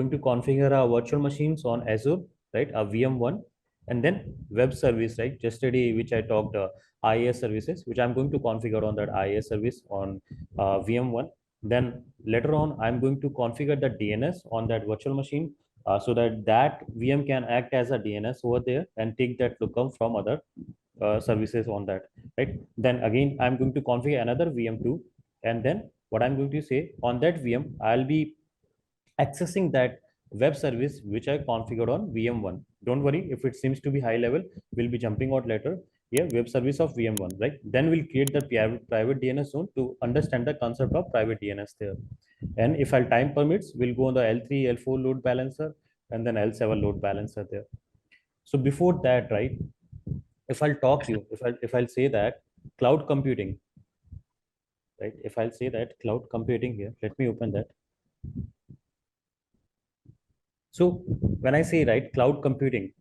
going to configure our virtual machines on Azure, right? A VM1, and then web service, right? Yesterday, which I talked, IaaS services, which I'm going to configure on that IaaS service on VM1. Then later on, I'm going to configure the DNS on that virtual machine so that that VM can act as a DNS over there and take that lookup from other services on that, right? Then again, I'm going to configure another VM2, and then what I'm going to say on that VM, I'll be accessing that web service which I configured on VM1. Don't worry if it seems to be high level, we'll be jumping out later. Yeah, web service of VM1, right? Then we'll create the private DNS zone to understand the concept of private DNS there. And if our time permits, we'll go on the L3, L4 load balancer, and then L7 load balancer there. So before that, right, if I'll talk you, if I'll say that cloud computing, right? If I'll say that cloud computing here, let me open that. So when I say, right, cloud computing,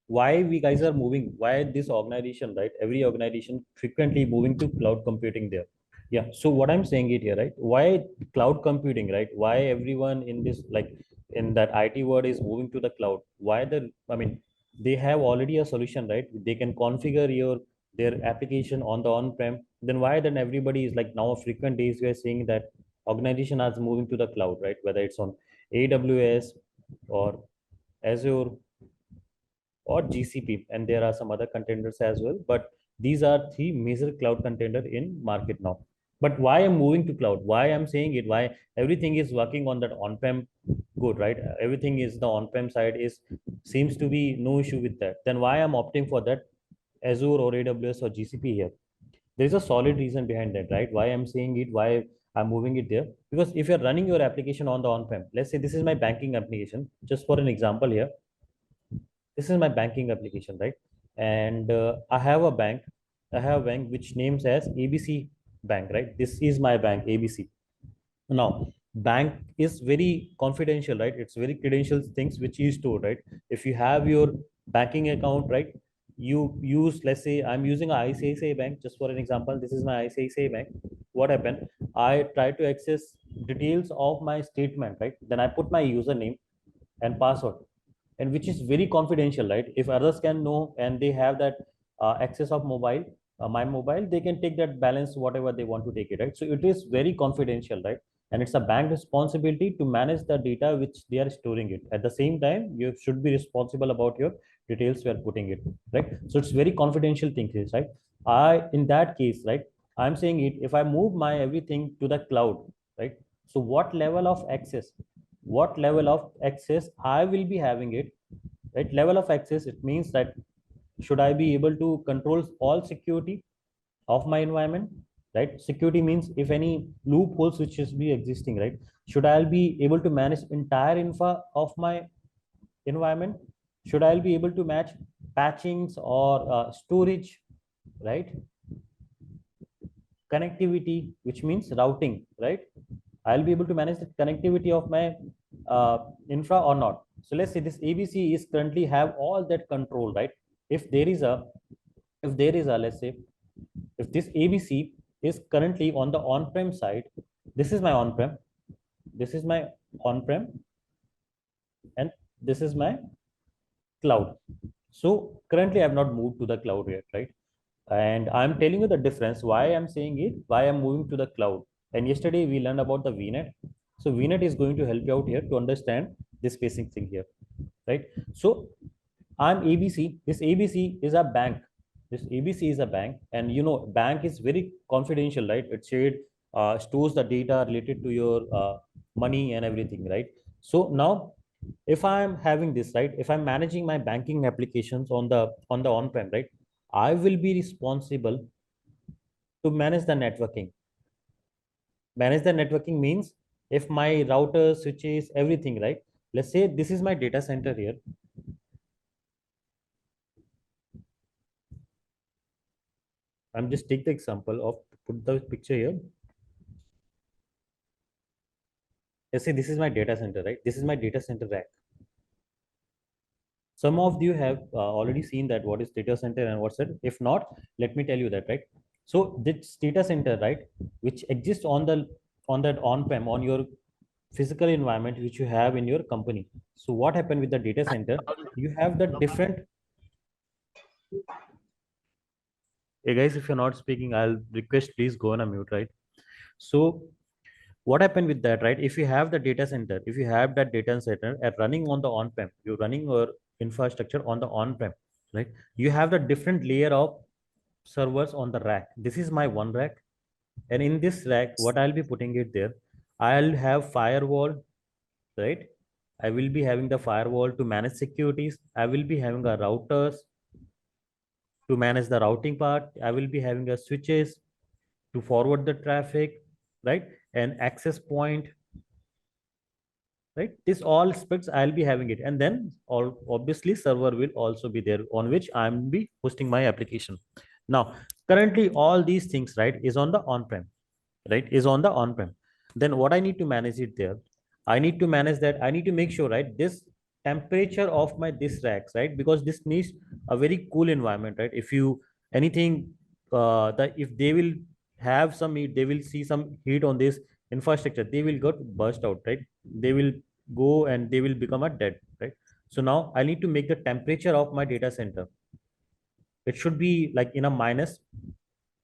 why we guys are moving, why this organization, right? Every organization frequently moving to cloud computing there. Yeah. So what I'm saying it here, right? Why cloud computing, right? Why everyone in this, like in that IT world is moving to the cloud? Why I mean, they have already a solution, right? They can configure their application on the on-prem. Then why then everybody is like now frequent days we are seeing that organization is moving to the cloud, right? Whether it's on AWS or Azure or GCP, and there are some other contenders as well. But these are three major cloud contender in market now. But why I'm moving to cloud? Why I'm saying it? Why everything is working on that on-prem good, right? Everything is the on-prem side is seems to be no issue with that. Then why I'm opting for that Azure or AWS or GCP here? There's a solid reason behind that, right? Why I'm saying it? Why I'm moving it there? Because if you're running your application on the on-prem, let's say this is my banking application, just for an example here, this is my banking application, right? And I have a bank which names as ABC bank, right? This is my bank ABC. Now bank is very confidential, right? It's very credentials things which is stored, right? If you have your banking account, right, you use, let's say I'm using a ICICI bank, just for an example, this is my ICICI bank. What happened, I try to access details of my statement, right? Then I put my username and password, and which is very confidential, right? If others can know and they have that access of mobile, my mobile, they can take that balance whatever they want to take it, right? So it is very confidential, right? And it's a bank responsibility to manage the data which they are storing it. At the same time, you should be responsible about your details you are putting it, right? So it's very confidential things, right? I in that case, right, I'm saying it, if I move my everything to the cloud, right, so what level of access I will be having it, right? Level of access, it means that should I be able to control all security of my environment, right? Security means if any loopholes which is be existing, right? Should I be able to manage entire infra of my environment? Should I be able to match patchings or storage, right? Connectivity, which means routing, right? I'll be able to manage the connectivity of my infra or not. So let's say this ABC is currently have all that control, right? If there is a, let's say, if this ABC is currently on the on-prem side, this is my on-prem, this is my on-prem, and this is my cloud. So currently I have not moved to the cloud yet, right? And I'm telling you the difference, why I'm saying it, why I'm moving to the cloud. And yesterday we learned about the VNet. So VNet is going to help you out here to understand this basic thing here, right? So I'm ABC. This ABC is a bank. This ABC is a bank, and you know, bank is very confidential, right? It stores the data related to your money and everything, right? So now, if I'm having this, right, if I'm managing my banking applications on the on-prem, right, I will be responsible to manage the networking. Manage the networking means if my router, switches, everything, right? Let's say this is my data center here. I'm just take the example of put the picture here. Let's say this is my data center, right? This is my data center rack. Some of you have already seen that what is data center and what's it. If not, let me tell you that, right? So this data center, right, which exists on that on-prem on your physical environment which you have in your company. So what happened with the data center? You have the different. Hey guys, if you're not speaking, I'll request please go on a mute, right? So what happened with that, right? If you have the data center, if you have that data center at running on the on-prem, you're running your infrastructure on the on-prem, right? You have the different layer of servers on the rack. This is my one rack, and in this rack, what I'll be putting it there, I'll have firewall, right? I will be having the firewall to manage securities. I will be having a routers to manage the routing part. I will be having a switches to forward the traffic, right? And access point, right? This all aspects I'll be having it, and then all obviously server will also be there on which I'm be hosting my application. Now currently all these things, right, is on the on-prem, right, is on the on-prem. Then what I need to manage it there, I need to manage that, I need to make sure, right, this temperature of my this racks, right, because this needs a very cool environment, right? If you anything that if they will have some heat, they will see some heat on this infrastructure, they will get burst out, right? They will go and they will become a dead, right? So now I need to make the temperature of my data center, it should be like in a minus,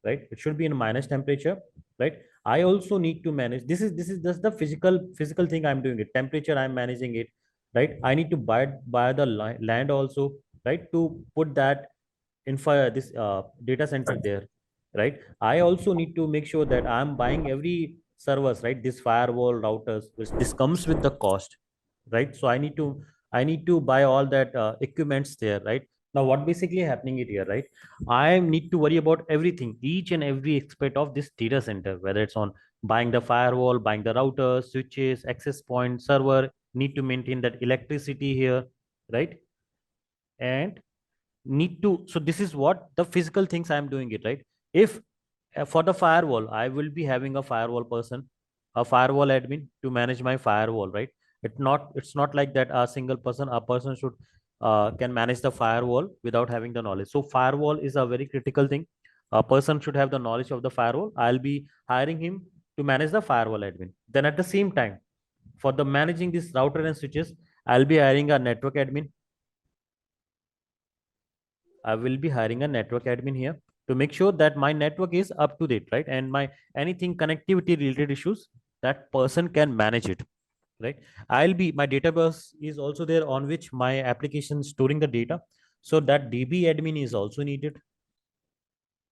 right? It should be in minus temperature, right? I also need to manage, this is just the physical thing I'm doing it, temperature I'm managing it, right? I need to buy the land also, right, to put that infra this data center there, right? I also need to make sure that I'm buying every servers, right? This firewall routers, which this comes with the cost, right? So I need to buy all that equipments there, right? Now what basically happening it here, right? I need to worry about everything, each and every aspect of this data center, whether it's on buying the firewall, buying the routers, switches, access point, server, need to maintain that electricity here, right? And need to, so this is what the physical things I'm doing it, right? If for the firewall, I will be having a firewall person, a firewall admin to manage my firewall, right? It's not like that a single person, a person should can manage the firewall without having the knowledge. So firewall is a very critical thing, a person should have the knowledge of the firewall. I'll be hiring him to manage the firewall admin. Then at the same time, for the managing this router and switches, I'll be hiring a network admin. I will be hiring a network admin here to make sure that my network is up to date, right? And my anything connectivity related issues, that person can manage it, right? I'll be my database is also there on which my application storing the data. So that DB admin is also needed.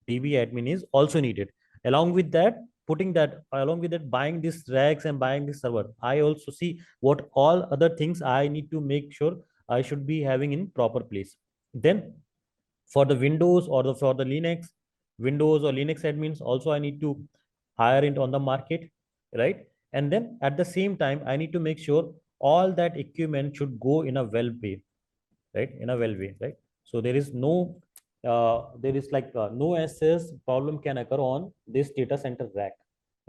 DB admin is also needed. Along with that, putting that along with that, buying these racks and buying this server. I also see what all other things I need to make sure I should be having in proper place. Then for the Windows or for the Linux, Windows or Linux admins, also I need to hire it on the market, right? And then at the same time, I need to make sure all that equipment should go in a well way, right? In a well way, right? So there is like no access problem can occur on this data center rack,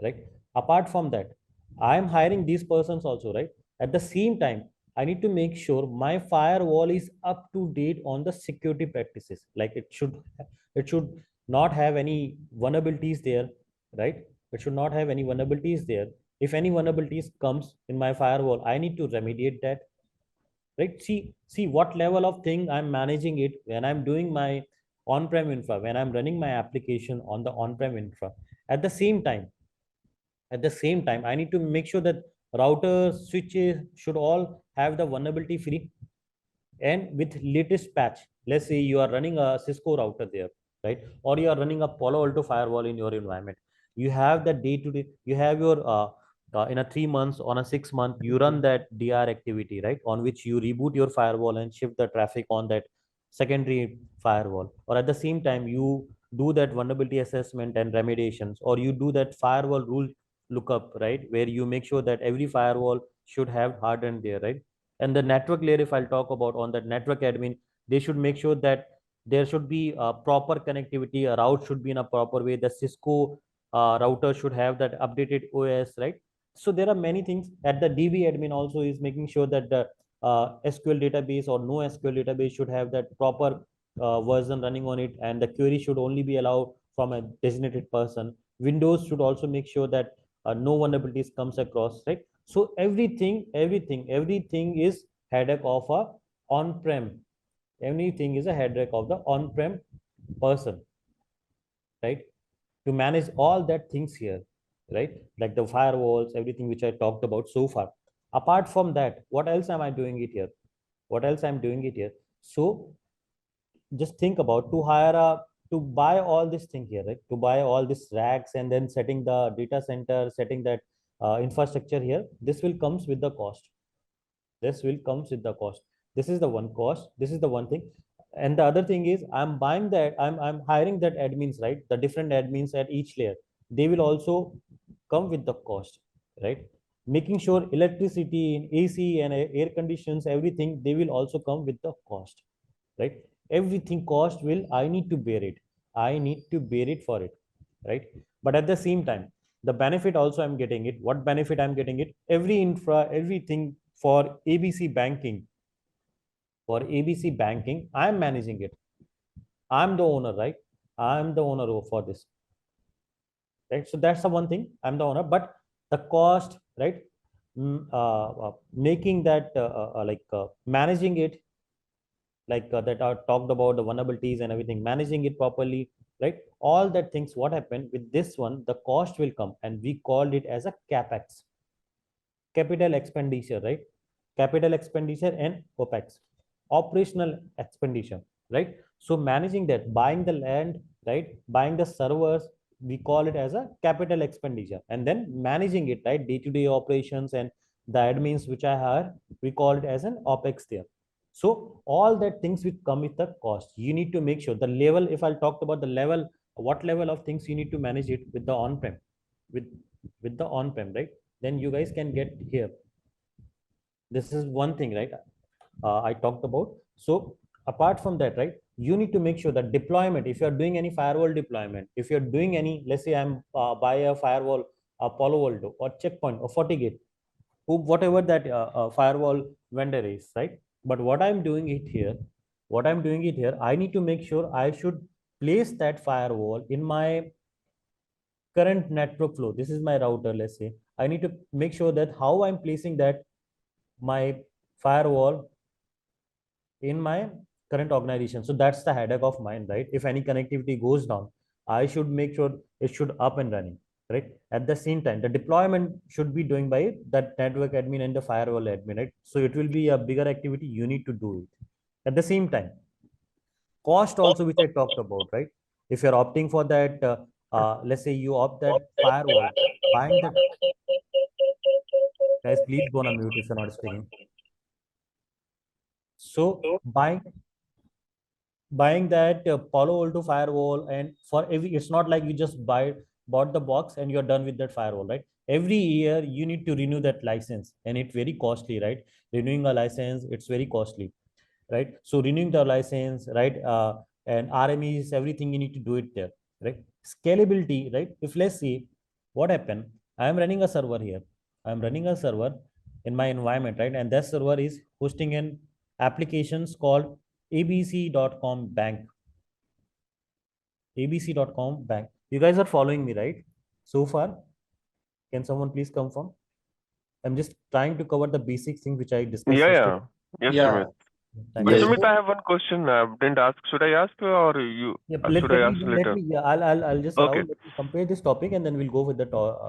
right? Apart from that, I am hiring these persons also, right? At the same time, I need to make sure my firewall is up to date on the security practices. Like it should not have any vulnerabilities there, right? It should not have any vulnerabilities there. If any vulnerabilities comes in my firewall, I need to remediate that, right? See what level of thing I'm managing it when I'm doing my on-prem infra, when I'm running my application on the on-prem infra. at the same time at the same time, I need to make sure that routers, switches should all have the vulnerability free and with latest patch. Let's say you are running a Cisco router there, right? Or you are running a Palo Alto firewall in your environment. You have the day to day, you have your in a 3 months, on a 6 month, you run that DR activity, right? On which you reboot your firewall and shift the traffic on that secondary firewall. Or at the same time, you do that vulnerability assessment and remediations, or you do that firewall rule lookup, right? Where you make sure that every firewall should have hardened there, right? And the network layer, if I'll talk about on that network admin, they should make sure that there should be a proper connectivity, a route should be in a proper way, the Cisco router should have that updated OS, right? So there are many things. At the DB admin also is making sure that the SQL database or no SQL database should have that proper version running on it, and the query should only be allowed from a designated person. Windows should also make sure that no vulnerabilities comes across, right? So everything is headache of a on-prem. Everything is a headache of the on-prem person, right? To manage all that things here, right? Like the firewalls, everything which I talked about so far. Apart from that, what else am I doing it here? What else I'm doing it here? So just think about to hire a to buy all this thing here, right? To buy all these racks and then setting the data center, setting that infrastructure here. This will comes with the cost. This will comes with the cost. This is the one cost. This is the one thing. And the other thing is I'm buying that, I'm hiring that admins, right? The different admins at each layer. They will also come with the cost, right? Making sure electricity, AC and air conditions, everything, they will also come with the cost, right? Everything cost will, I need to bear it. I need to bear it for it, right? But at the same time, the benefit also I'm getting it. What benefit I'm getting it? Every infra, everything for ABC banking, I'm managing it. I'm the owner, right? I'm the owner for this, right? So that's the one thing. I'm the owner, but the cost, right? Making that managing it, that are talked about the vulnerabilities and everything, managing it properly, right? All that things. What happened with this one? The cost will come, and we called it as a capex, capital expenditure, right? Capital expenditure and opex, operational expenditure, right? So managing that, buying the land, right? Buying the servers, we call it as a capital expenditure, and then managing it, right? Day-to-day operations and the admins which I hire, we call it as an opex there. So all that things which come with the cost, you need to make sure the level. If I'll talk about the level, what level of things you need to manage it with the on-prem, with the on-prem, right? Then you guys can get here. This is one thing, right? I talked about. So apart from that, right, you need to make sure that deployment, if you're doing any firewall deployment, if you're doing any, let's say I'm buy a firewall, a Palo Alto or Checkpoint or Fortigate, whatever that firewall vendor is, right? But what I'm doing it here, I need to make sure I should place that firewall in my current network flow. This is my router, let's say. I need to make sure that how I'm placing that my firewall in my current organization. So that's the headache of mine, right? If any connectivity goes down, I should make sure it should up and running, right? At the same time, the deployment should be doing by that network admin and the firewall admin, right? So it will be a bigger activity. You need to do it. At the same time, cost also, which I talked about, right? If you're opting for that, let's say you opt that firewall, buying that, guys, please go on mute if you're not speaking. So buying that Palo Alto firewall, and for every, it's not like you just bought the box and you're done with that firewall, right? Every year you need to renew that license, and it's very costly, right? Renewing a license, it's very costly, right? So renewing the license, right? And RMEs, everything you need to do it there, right? Scalability, right? If let's see what happened, I am running a server here. I'm running a server in my environment, right? And that server is hosting an applications called abc.com bank. abc.com bank. You guys are following me, right? So far, can someone please confirm? I'm just trying to cover the basic things which I discussed Yeah, yesterday. yeah. Yes, Yeah. Sumit. Thank But you. Yes. Sumit, So, I have one question. I didn't ask. Should I ask or you? yeah, Should I ask let later? me, yeah, I'll just, Okay. Rahul, let me compare this topic and then we'll go with the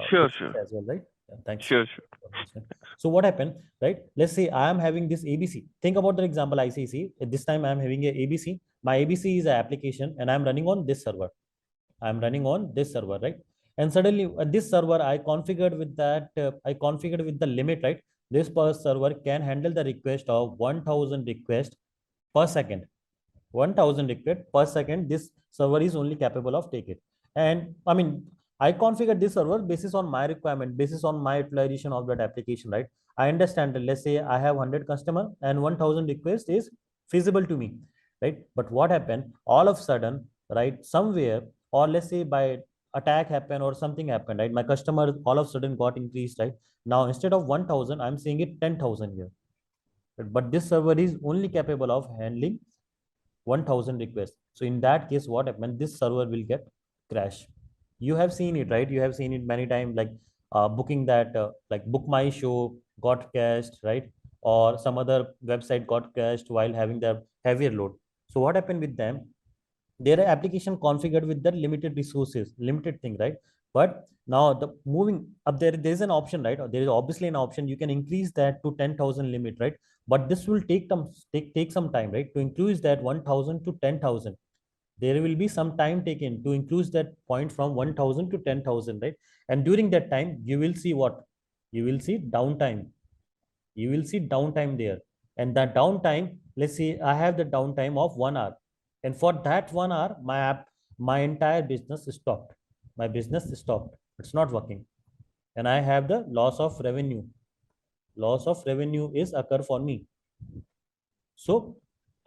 Sure, questions sure. as well, right? Yeah, thanks. Sure, sure. So what happened, right? Let's say I am having this ABC. Think about the example ICC. At this time, I'm having a ABC. My ABC is an application and I'm running on this server. I'm running on this server, right? And suddenly this server I configured with that, I configured with the limit, right? This per server can handle the request of 1000 requests per second. 1000 requests per second. This server is only capable of take it. And I mean, I configured this server basis on my requirement, basis on my utilization of that application, right? I understand that, let's say I have 100 customer and 1000 request is feasible to me, right? But what happened all of a sudden, right? Somewhere, or let's say by attack happened or something happened, right? My customer all of a sudden got increased, right? Now instead of 1000, I'm seeing it 10,000 here. But this server is only capable of handling 1000 requests. So in that case, what happens? This server will get crash. You have seen it, right? You have seen it many times. Like booking that like book my show got cached, right? Or some other website got cached while having the heavier load. So what happened with them? Their application configured with the limited resources, limited thing, right? But now the moving up there, there is an option, right? Or there is obviously an option you can increase that to 10,000 limit, right? But this will take some time, right? To increase that 1,000 to 10,000, there will be some time taken to increase that point from 1,000 to 10,000, right? And during that time you will see what? You will see downtime. You will see downtime there. And that downtime, let's say I have the downtime of 1 hour, and for that 1 hour my entire business is stopped. My business is stopped, it's not working, and I have the loss of revenue. Loss of revenue is occur for me. So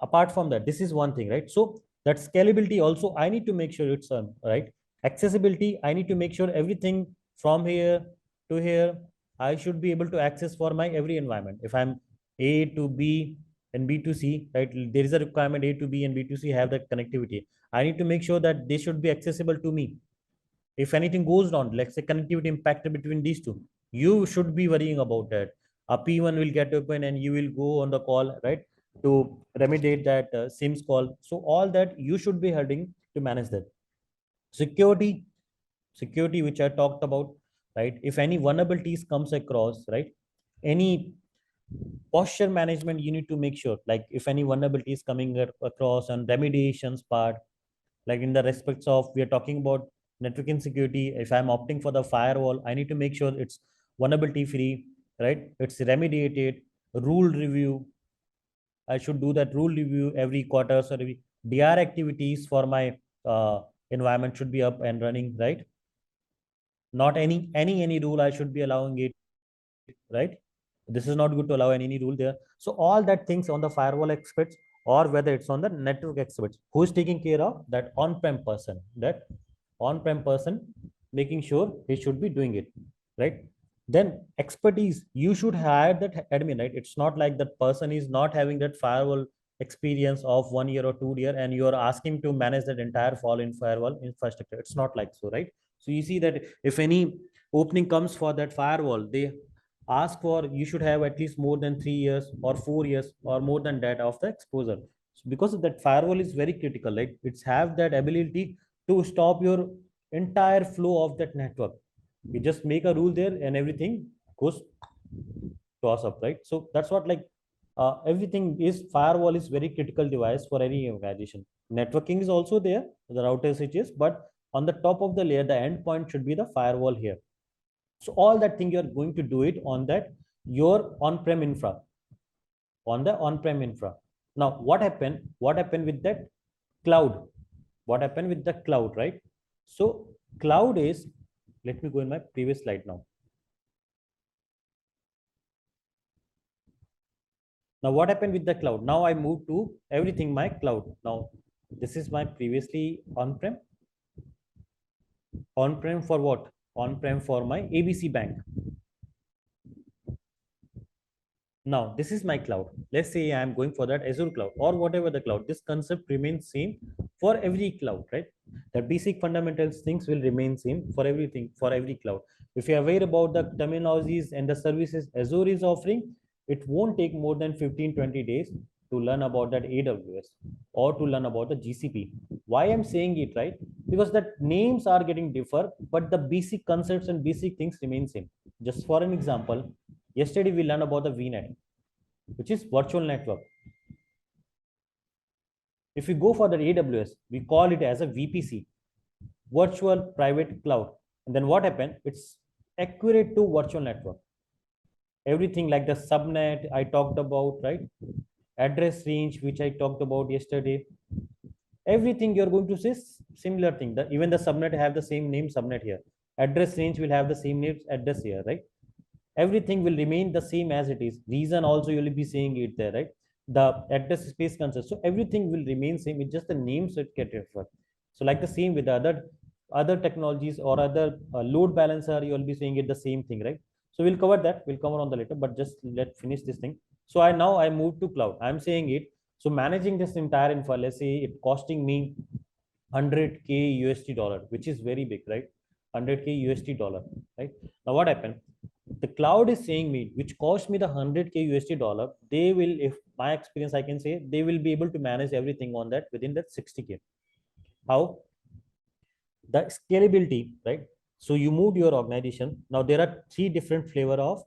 apart from that, this is one thing, right? So that scalability also I need to make sure it's on, right? Accessibility, I need to make sure everything from here to here I should be able to access for my every environment. If I'm A to B and B to C, right? There is a requirement A to B and B to C have that connectivity. I need to make sure that they should be accessible to me. If anything goes wrong, let's say connectivity impacted between these two, you should be worrying about that. A P1 will get open and you will go on the call, right, to remediate that SIMS call. So all that you should be heading to manage that. Security, security, which I talked about, right? If any vulnerabilities comes across, right, any posture management you need to make sure, like if any vulnerability is coming across on remediations part, like in the respects of we are talking about networking security. If I'm opting for the firewall, I need to make sure it's vulnerability free, right? It's remediated. Rule review, I should do that rule review every quarter, so every DR activities for my environment should be up and running, right? Not any rule I should be allowing it, right? This is not good to allow any rule there. So all that things on the firewall experts, or whether it's on the network experts, who is taking care of that on-prem person, that on-prem person, making sure he should be doing it, right? Then expertise, you should hire that admin, right? It's not like that person is not having that firewall experience of 1 year or 2 year and you are asking to manage that entire fall in firewall infrastructure. It's not like so, right? So you see that if any opening comes for that firewall, they ask for you should have at least more than 3 years or 4 years or more than that of the exposure. So because that firewall is very critical, right? It's have that ability to stop your entire flow of that network. You just make a rule there and everything goes toss up, right? So that's what, like, everything is firewall is very critical device for any organization. Networking is also there, the router switches, but on the top of the layer the endpoint should be the firewall here. So all that thing you're going to do it on that your on-prem infra, on the on-prem infra. Now what happened with that cloud? What happened with the cloud, right? So cloud is, let me go in my previous slide now. Now what happened with the cloud? Now I move to everything my cloud. Now this is my previously on-prem. On-prem for what? On-prem for my ABC bank. Now, this is my cloud. Let's say I'm going for that Azure cloud or whatever the cloud. This concept remains same for every cloud, right? The basic fundamentals things will remain same for everything, for every cloud. If you're aware about the terminologies and the services Azure is offering, it won't take more than 15-20 days to learn about that AWS or to learn about the GCP. Why I'm saying it, right? Because the names are getting differ, but the basic concepts and basic things remain same. Just for an example, yesterday we learned about the VNet, which is virtual network. If we go for the AWS, we call it as a VPC, virtual private cloud. And then what happened? It's accurate to virtual network. Everything like the subnet I talked about, right? Address range, which I talked about yesterday. Everything you're going to say similar thing. Even the subnet have the same name subnet here. Address range will have the same name address here, right? Everything will remain the same as it is. Reason also you will be saying it there, right? The address space concept. So everything will remain same. It's just the names that get referred. So like the same with the other technologies or other load balancer, you will be saying it the same thing, right? So we'll cover that. We'll cover on the later, but just let finish this thing. So I move to cloud. I'm saying it. So managing this entire info, let's say it costing me 100K USD dollar, which is very big, right? 100K USD dollar, right? Now what happened? The cloud is saying me, which cost me the 100K USD dollar, they will, if my experience, I can say they will be able to manage everything on that within that 60K. How? The scalability, right? So you moved your organization. Now there are three different flavor of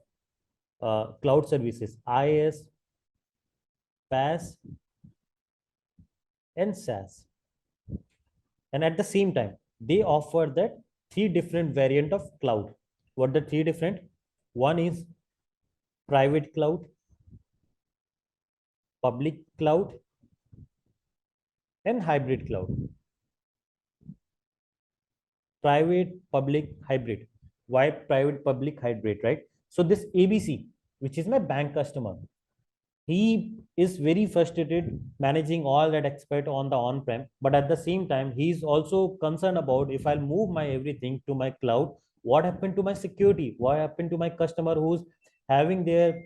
cloud services: IaaS, PaaS, and SaaS. And at the same time, they offer that three different variant of cloud. What the three different? One is private cloud, public cloud, and hybrid cloud. Private, public, hybrid. Why private, public, hybrid, right? So this ABC, which is my bank customer, he is very frustrated managing all that expert on the on-prem, but at the same time, he's also concerned about, if I'll move my everything to my cloud, what happened to my security? What happened to my customer who's having their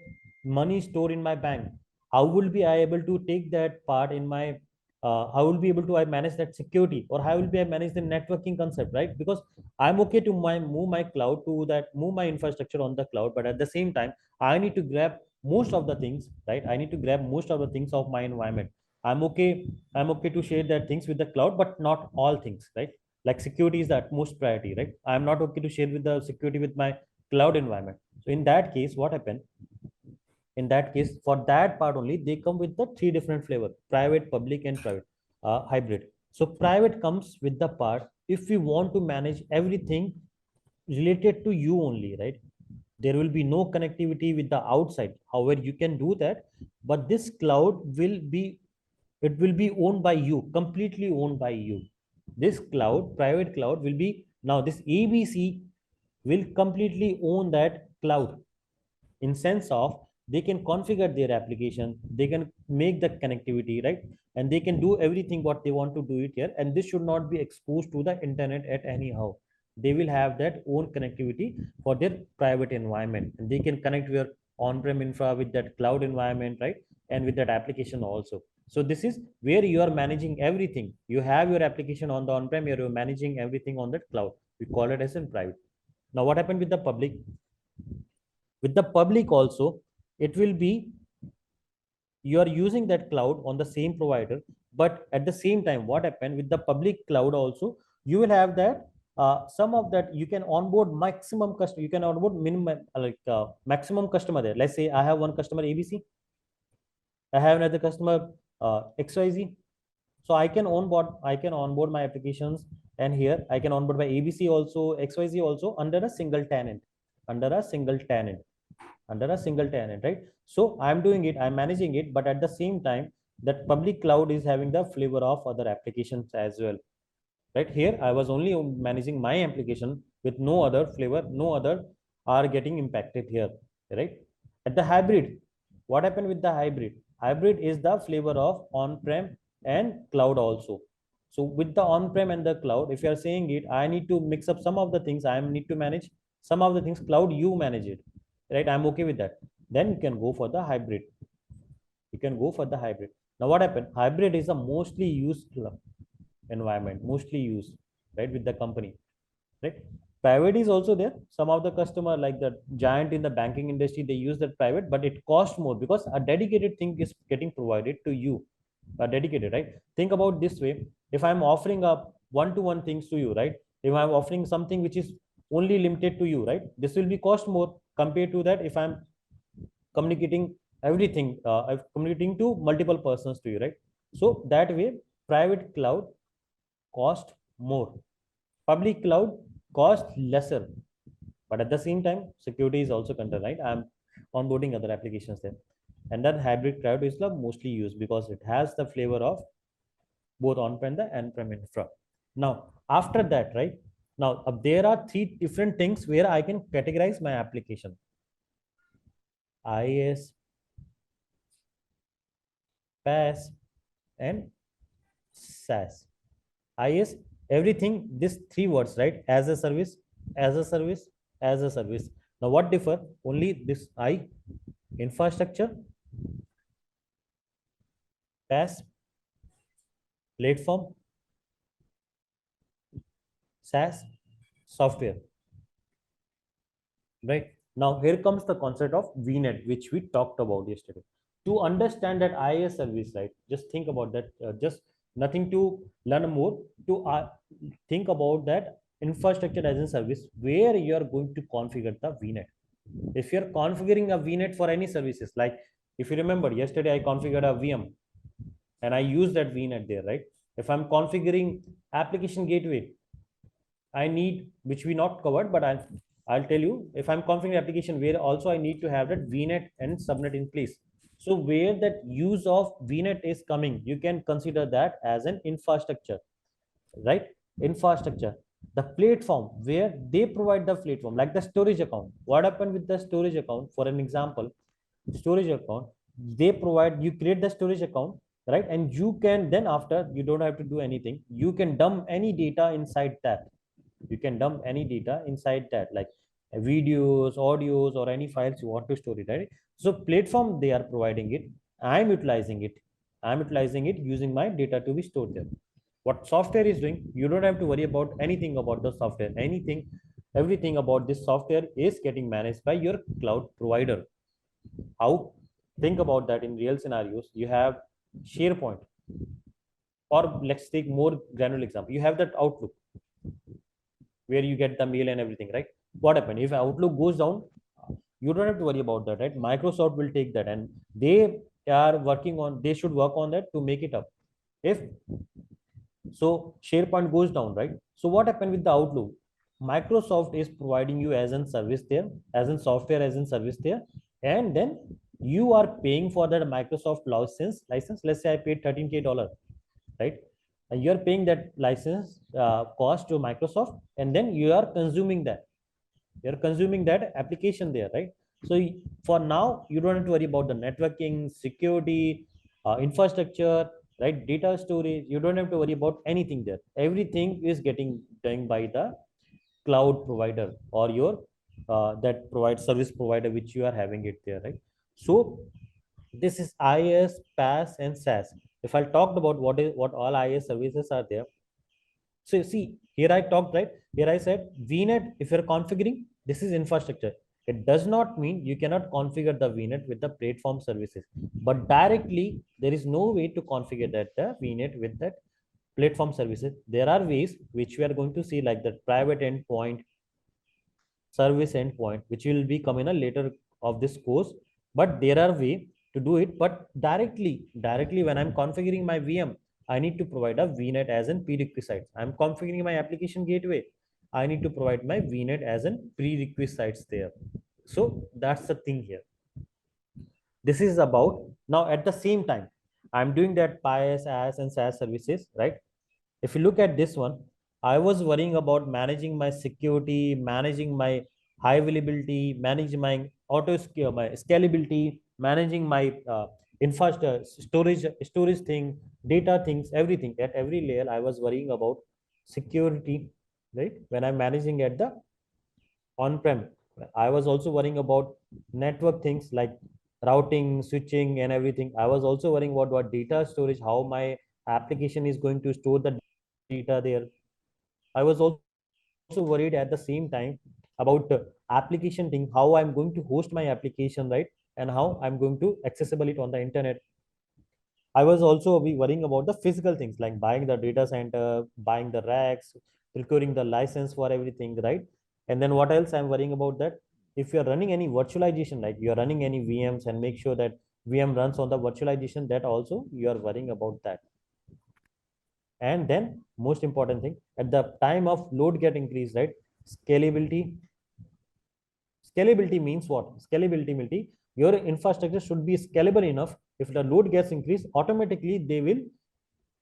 money stored in my bank? How will be I able to take that part in my how will be able to I manage that security, or how will be I manage the networking concept, right? Because I'm okay to move my cloud to that, move my infrastructure on the cloud, but at the same time, I need to grab most of the things, right? I need to grab most of the things of my environment. I'm okay to share that things with the cloud, but not all things, right? Like security is the utmost priority, right? I'm not okay to share with the security with my cloud environment. So in that case, what happened? In that case, for that part only, they come with the three different flavor: private, public, and private, hybrid. So private comes with the part, if we want to manage everything related to you only, right? There will be no connectivity with the outside. However, you can do that, but this cloud will be, it will be owned by you, completely owned by you. This cloud, private cloud, will be, now this ABC will completely own that cloud, in sense of they can configure their application, they can make the connectivity, right? And they can do everything what they want to do it here, and this should not be exposed to the internet at anyhow. They will have that own connectivity for their private environment, and they can connect your on-prem infra with that cloud environment, right? And with that application also. So this is where you are managing everything. You have your application on the on-prem, you're managing everything on that cloud. We call it as in private. Now what happened with the public? With the public also, it will be, you are using that cloud on the same provider, but at the same time, what happened with the public cloud also, you will have that some of that you can onboard maximum customer, you can onboard minimum maximum customer there. Let's say I have one customer ABC, I have another customer XYZ. So I can onboard my applications, and here I can onboard my ABC also, XYZ also, under a single tenant, under a single tenant, under a single tenant, right? So I'm doing it, I'm managing it, but at the same time, that public cloud is having the flavor of other applications as well, right? Here I was only managing my application with no other flavor, no other are getting impacted here, right? At the hybrid, what happened with the hybrid? Hybrid is the flavor of on-prem and cloud also. So with the on-prem and the cloud, if you are saying it, I need to mix up some of the things, I need to manage some of the things, cloud you manage it, right? I'm okay with that. Then you can go for the hybrid. You can go for the hybrid. Now what happened? Hybrid is a mostly used environment, mostly used, right, with the company, right? Private is also there. Some of the customer, like the giant in the banking industry, they use that private, but it costs more because a dedicated thing is getting provided to you, a dedicated, right? Think about this way: if I'm offering up one-to-one things to you, right? If I'm offering something which is only limited to you, right, this will be cost more compared to that if I'm communicating everything, communicating to multiple persons to you, right? So that way, private cloud cost more, public cloud cost lesser, but at the same time, security is also concerned, right? I'm onboarding other applications there. And that hybrid cloud is the mostly used because it has the flavor of both on-prem and on-prem infra. Now after that, right, now there are three different things where I can categorize my application: IaaS, PaaS, and SaaS. IaaS, everything, this three words, right? As a service, as a service, as a service. Now, what differ? Only this I, infrastructure, PaaS, platform, SaaS, software, right? Now here comes the concept of VNet, which we talked about yesterday. To understand that IaaS service, right? Just think about that. Just nothing to learn more. To think about that infrastructure as a service, where you are going to configure the VNet. If you're configuring a VNet for any services, like if you remember yesterday, I configured a VM and I use that VNet there, right? If I'm configuring application gateway, I need, which we not covered, but I'll tell you, if I'm configuring application where also I need to have that VNet and subnet in place. So where that use of VNet is coming, you can consider that as an infrastructure, right? Infrastructure. The platform where they provide the platform, like the storage account. What happened with the storage account? For an example, storage account, they provide, you create the storage account, right? And you can then after, you don't have to do anything. You can dump any data inside that. You can dump any data inside that, like videos, audios, or any files you want to store it, right? So platform, they are providing it. I'm utilizing it. I'm utilizing it using my data to be stored there. What software is doing, you don't have to worry about anything about the software. Anything, everything about this software is getting managed by your cloud provider. How? Think about that in real scenarios. You have SharePoint, or let's take more granular example. You have that Outlook where you get the mail and everything, right? What happened if Outlook goes down? You don't have to worry about that, right? Microsoft will take that, and they are working on. They should work on that to make it up. If so, SharePoint goes down, right? So what happened with the Outlook? Microsoft is providing you as a service there, as in software as in service there, and then you are paying for that Microsoft license. Let's say I paid $13K, right? And you are paying that license cost to Microsoft, and then you are consuming that. You're consuming that application there, right? So for now, you don't have to worry about the networking, security, infrastructure, right? Data storage. You don't have to worry about anything there. Everything is getting done by the cloud provider or your that provides service provider, which you are having it there, right? So this is IaaS, PaaS, and SaaS. If I talked about what all IaaS services are there, so see, here I talked, right? Here I said VNet, if you're configuring, this is infrastructure. It does not mean you cannot configure the VNet with the platform services. But directly, there is no way to configure that the VNet with that platform services. There are ways which we are going to see, like the private endpoint, service endpoint, which will be come in a later of this course. But there are way to do it. But directly when I'm configuring my VM, I need to provide a VNet as a prerequisite. I'm configuring my application gateway. I need to provide my VNet as a prerequisites there. So that's the thing here. This is about now at the same time, I'm doing that PaaS, IaaS, and SaaS services, right? If you look at this one, I was worrying about managing my security, managing my high availability, managing my my scalability, managing my infrastructure, storage thing, data things, everything. At every layer, I was worrying about security, right? When I'm managing at the on-prem, I was also worrying about network things like routing, switching, and everything. I was also worrying about what data storage, how my application is going to store the data there. I was also worried at the same time about application thing, how I'm going to host my application, right? And how I'm going to accessible it on the internet. I was also be worrying about the physical things like buying the data center, buying the racks, procuring the license for everything, right? And then what else I'm worrying about that? If you're running any virtualization, like you're running any VMs and make sure that VM runs on the virtualization, that also you are worrying about that. And then most important thing, at the time of load get increased, right? Scalability. Scalability means what? Scalability means your infrastructure should be scalable enough. If the load gets increased, automatically they will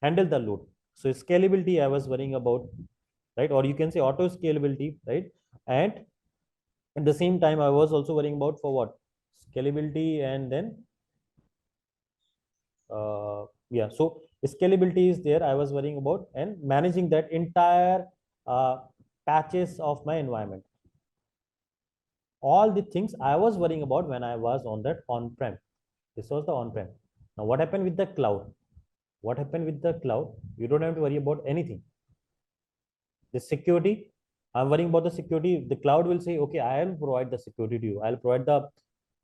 handle the load. So scalability I was worrying about, right? Or you can say auto scalability, right? And at the same time, I was also worrying about for what? Scalability, and then yeah, so scalability is there I was worrying about, and managing that entire uh, patches of my environment. All the things I was worrying about when I was on that on-prem. This was the on-prem. Now what happened with the cloud? What happened with the cloud? You don't have to worry about anything. The security, I'm worrying about the security. The cloud will say, okay, I'll provide the security to you. I'll provide the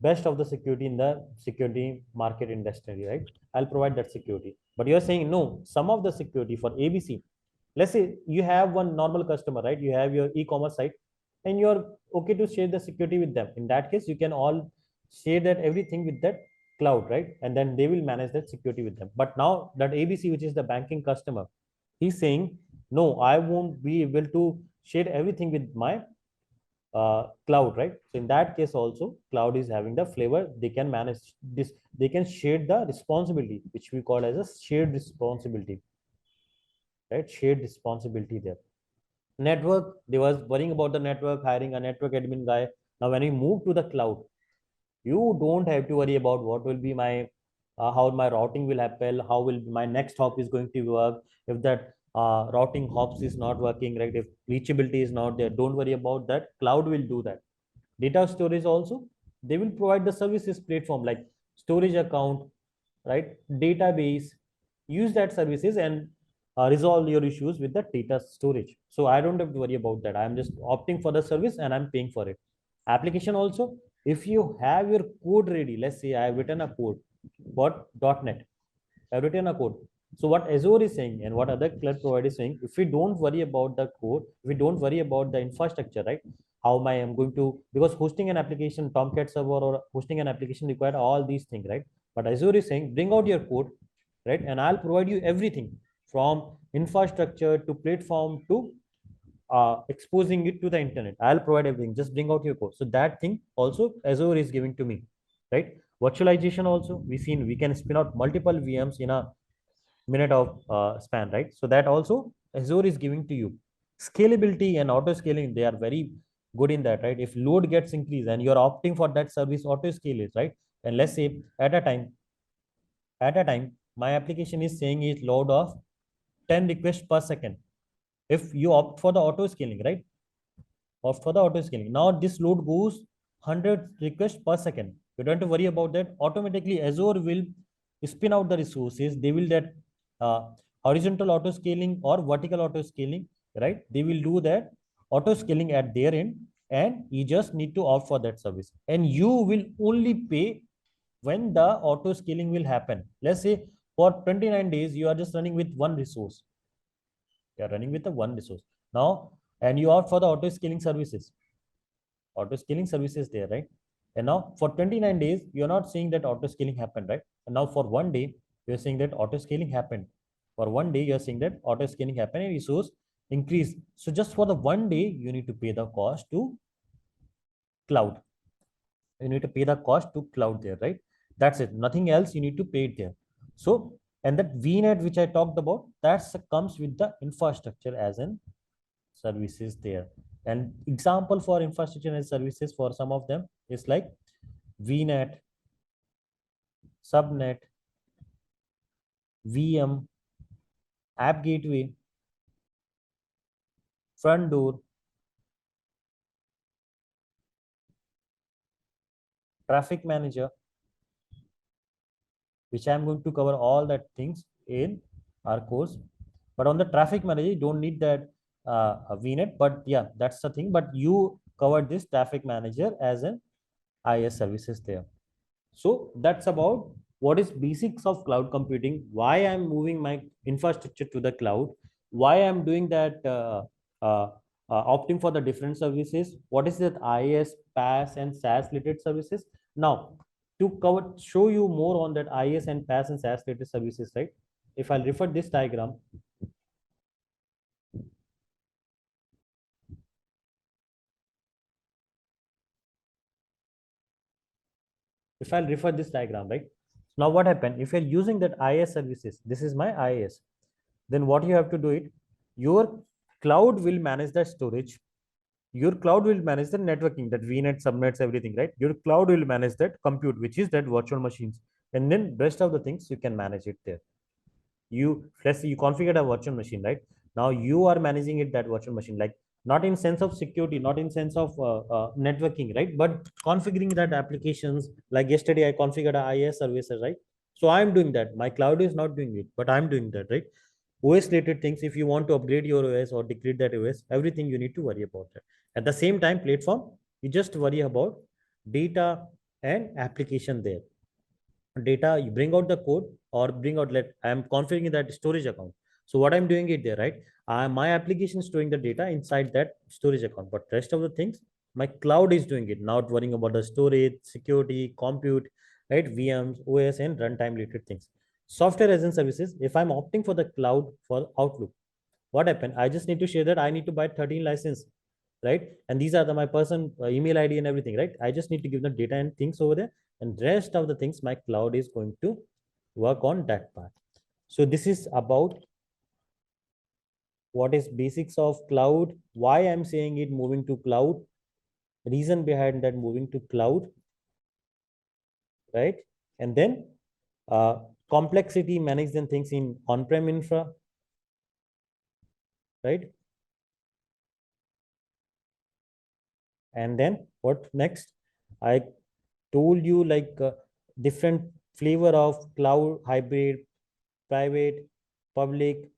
best of the security in the security market industry, right? I'll provide that security. But you're saying no, some of the security for ABC. Let's say you have one normal customer, right? You have your e-commerce site and you're okay to share the security with them. In that case, you can all share that everything with that cloud, right? And then they will manage that security with them. But now that ABC, which is the banking customer, he's saying, no, I won't be able to share everything with my cloud, right? So in that case also, cloud is having the flavor. They can manage this. They can share the responsibility, which we call as a shared responsibility, right? Shared responsibility there. Network, they was worrying about the network, hiring a network admin guy. Now, when we move to the cloud, you don't have to worry about what will be my how my routing will happen, how will my next hop is going to work. If that routing hops is not working, right? If reachability is not there, don't worry about that. Cloud will do that. Data storage also, they will provide the services platform like storage account, right? Database, use that services and resolve your issues with the data storage. So I don't have to worry about that. I'm just opting for the service and I'm paying for it. Application also, if you have your code ready, let's say I have written a code, what .NET, I've written a code. So what Azure is saying and what other cloud provider is saying, if we don't worry about the code, if we don't worry about the infrastructure, right? How am I am going to, because hosting an application, Tomcat server or hosting an application require all these things, right? But Azure is saying, bring out your code, right? And I'll provide you everything from infrastructure to platform to exposing it to the internet. I'll provide everything. Just bring out your code. So that thing also Azure is giving to me, right? Virtualization also, we can spin out multiple VMs in a minute of span, right? So that also Azure is giving to you. Scalability and auto scaling, they are very good in that, right? If load gets increased and you're opting for that service, auto scale is right. And let's say at a time, my application is saying is load of 10 requests per second. If you opt for the auto scaling, right? Opt for the auto scaling. Now this load goes 100 requests per second. You don't have to worry about that. Automatically Azure will spin out the resources. They will that horizontal auto scaling or vertical auto scaling, right? They will do that auto scaling at their end, and you just need to opt for that service. And you will only pay when the auto scaling will happen. Let's say for 29 days, you are just running with one resource. You are running with the one resource. Now, and you opt for the auto scaling services. Auto scaling services there, right? And now for 29 days, you're not seeing that auto scaling happened, right? And now for one day, you're saying that auto scaling happened. For one day, you're saying that auto scaling happened and resource increase. So just for the one day, you need to pay the cost to cloud. You need to pay the cost to cloud there, right? That's it. Nothing else you need to pay it there. So, and that VNet, which I talked about, that comes with the infrastructure as in services there. And example for infrastructure as services for some of them is like VNet, subnet, VM, app gateway, front door, traffic manager, which I'm going to cover all that things in our course. But on the traffic manager, you don't need that VNet, but yeah, that's the thing. But you covered this traffic manager as an IS services there. So that's about what is basics of cloud computing, why I'm moving my infrastructure to the cloud, why I'm doing that, uh, opting for the different services, what is that IS, PaaS, and SaaS related services. Now, to cover, show you more on that IS and PaaS and SaaS related services, right? If I'll refer this diagram, right? Now, what happened if you're using that IS services? This is my IS. Then what you have to do it? Your cloud will manage the storage. Your cloud will manage the networking, that VNet, subnets, everything, right? Your cloud will manage that compute, which is that virtual machines, and then rest of the things you can manage it there. Let's say you configure a virtual machine, right? Now you are managing it, that virtual machine, like not in sense of security, not in sense of networking, right? But configuring that applications. Like yesterday, I configured a IS services, right? So I'm doing that. My cloud is not doing it, but I'm doing that, right? OS related things, if you want to upgrade your OS or degrade that OS, everything you need to worry about that. At the same time, platform, you just worry about data and application there. Data, you bring out the code or bring out, let I am configuring that storage account. So what I'm doing it there, right? My application is storing the data inside that storage account, but rest of the things, my cloud is doing it, not worrying about the storage, security, compute, right? VMs, OS, and runtime related things. Software as a services, if I'm opting for the cloud for Outlook, what happened? I just need to share that I need to buy 13 license, right? And these are my person email ID and everything, right? I just need to give the data and things over there, and rest of the things my cloud is going to work on that part. So this is about what is basics of cloud, why I'm saying it moving to cloud, reason behind that moving to cloud, right? And then uh, complexity managing things in on-prem infra, right? And then what next? I told you like different flavor of cloud, hybrid, private, public,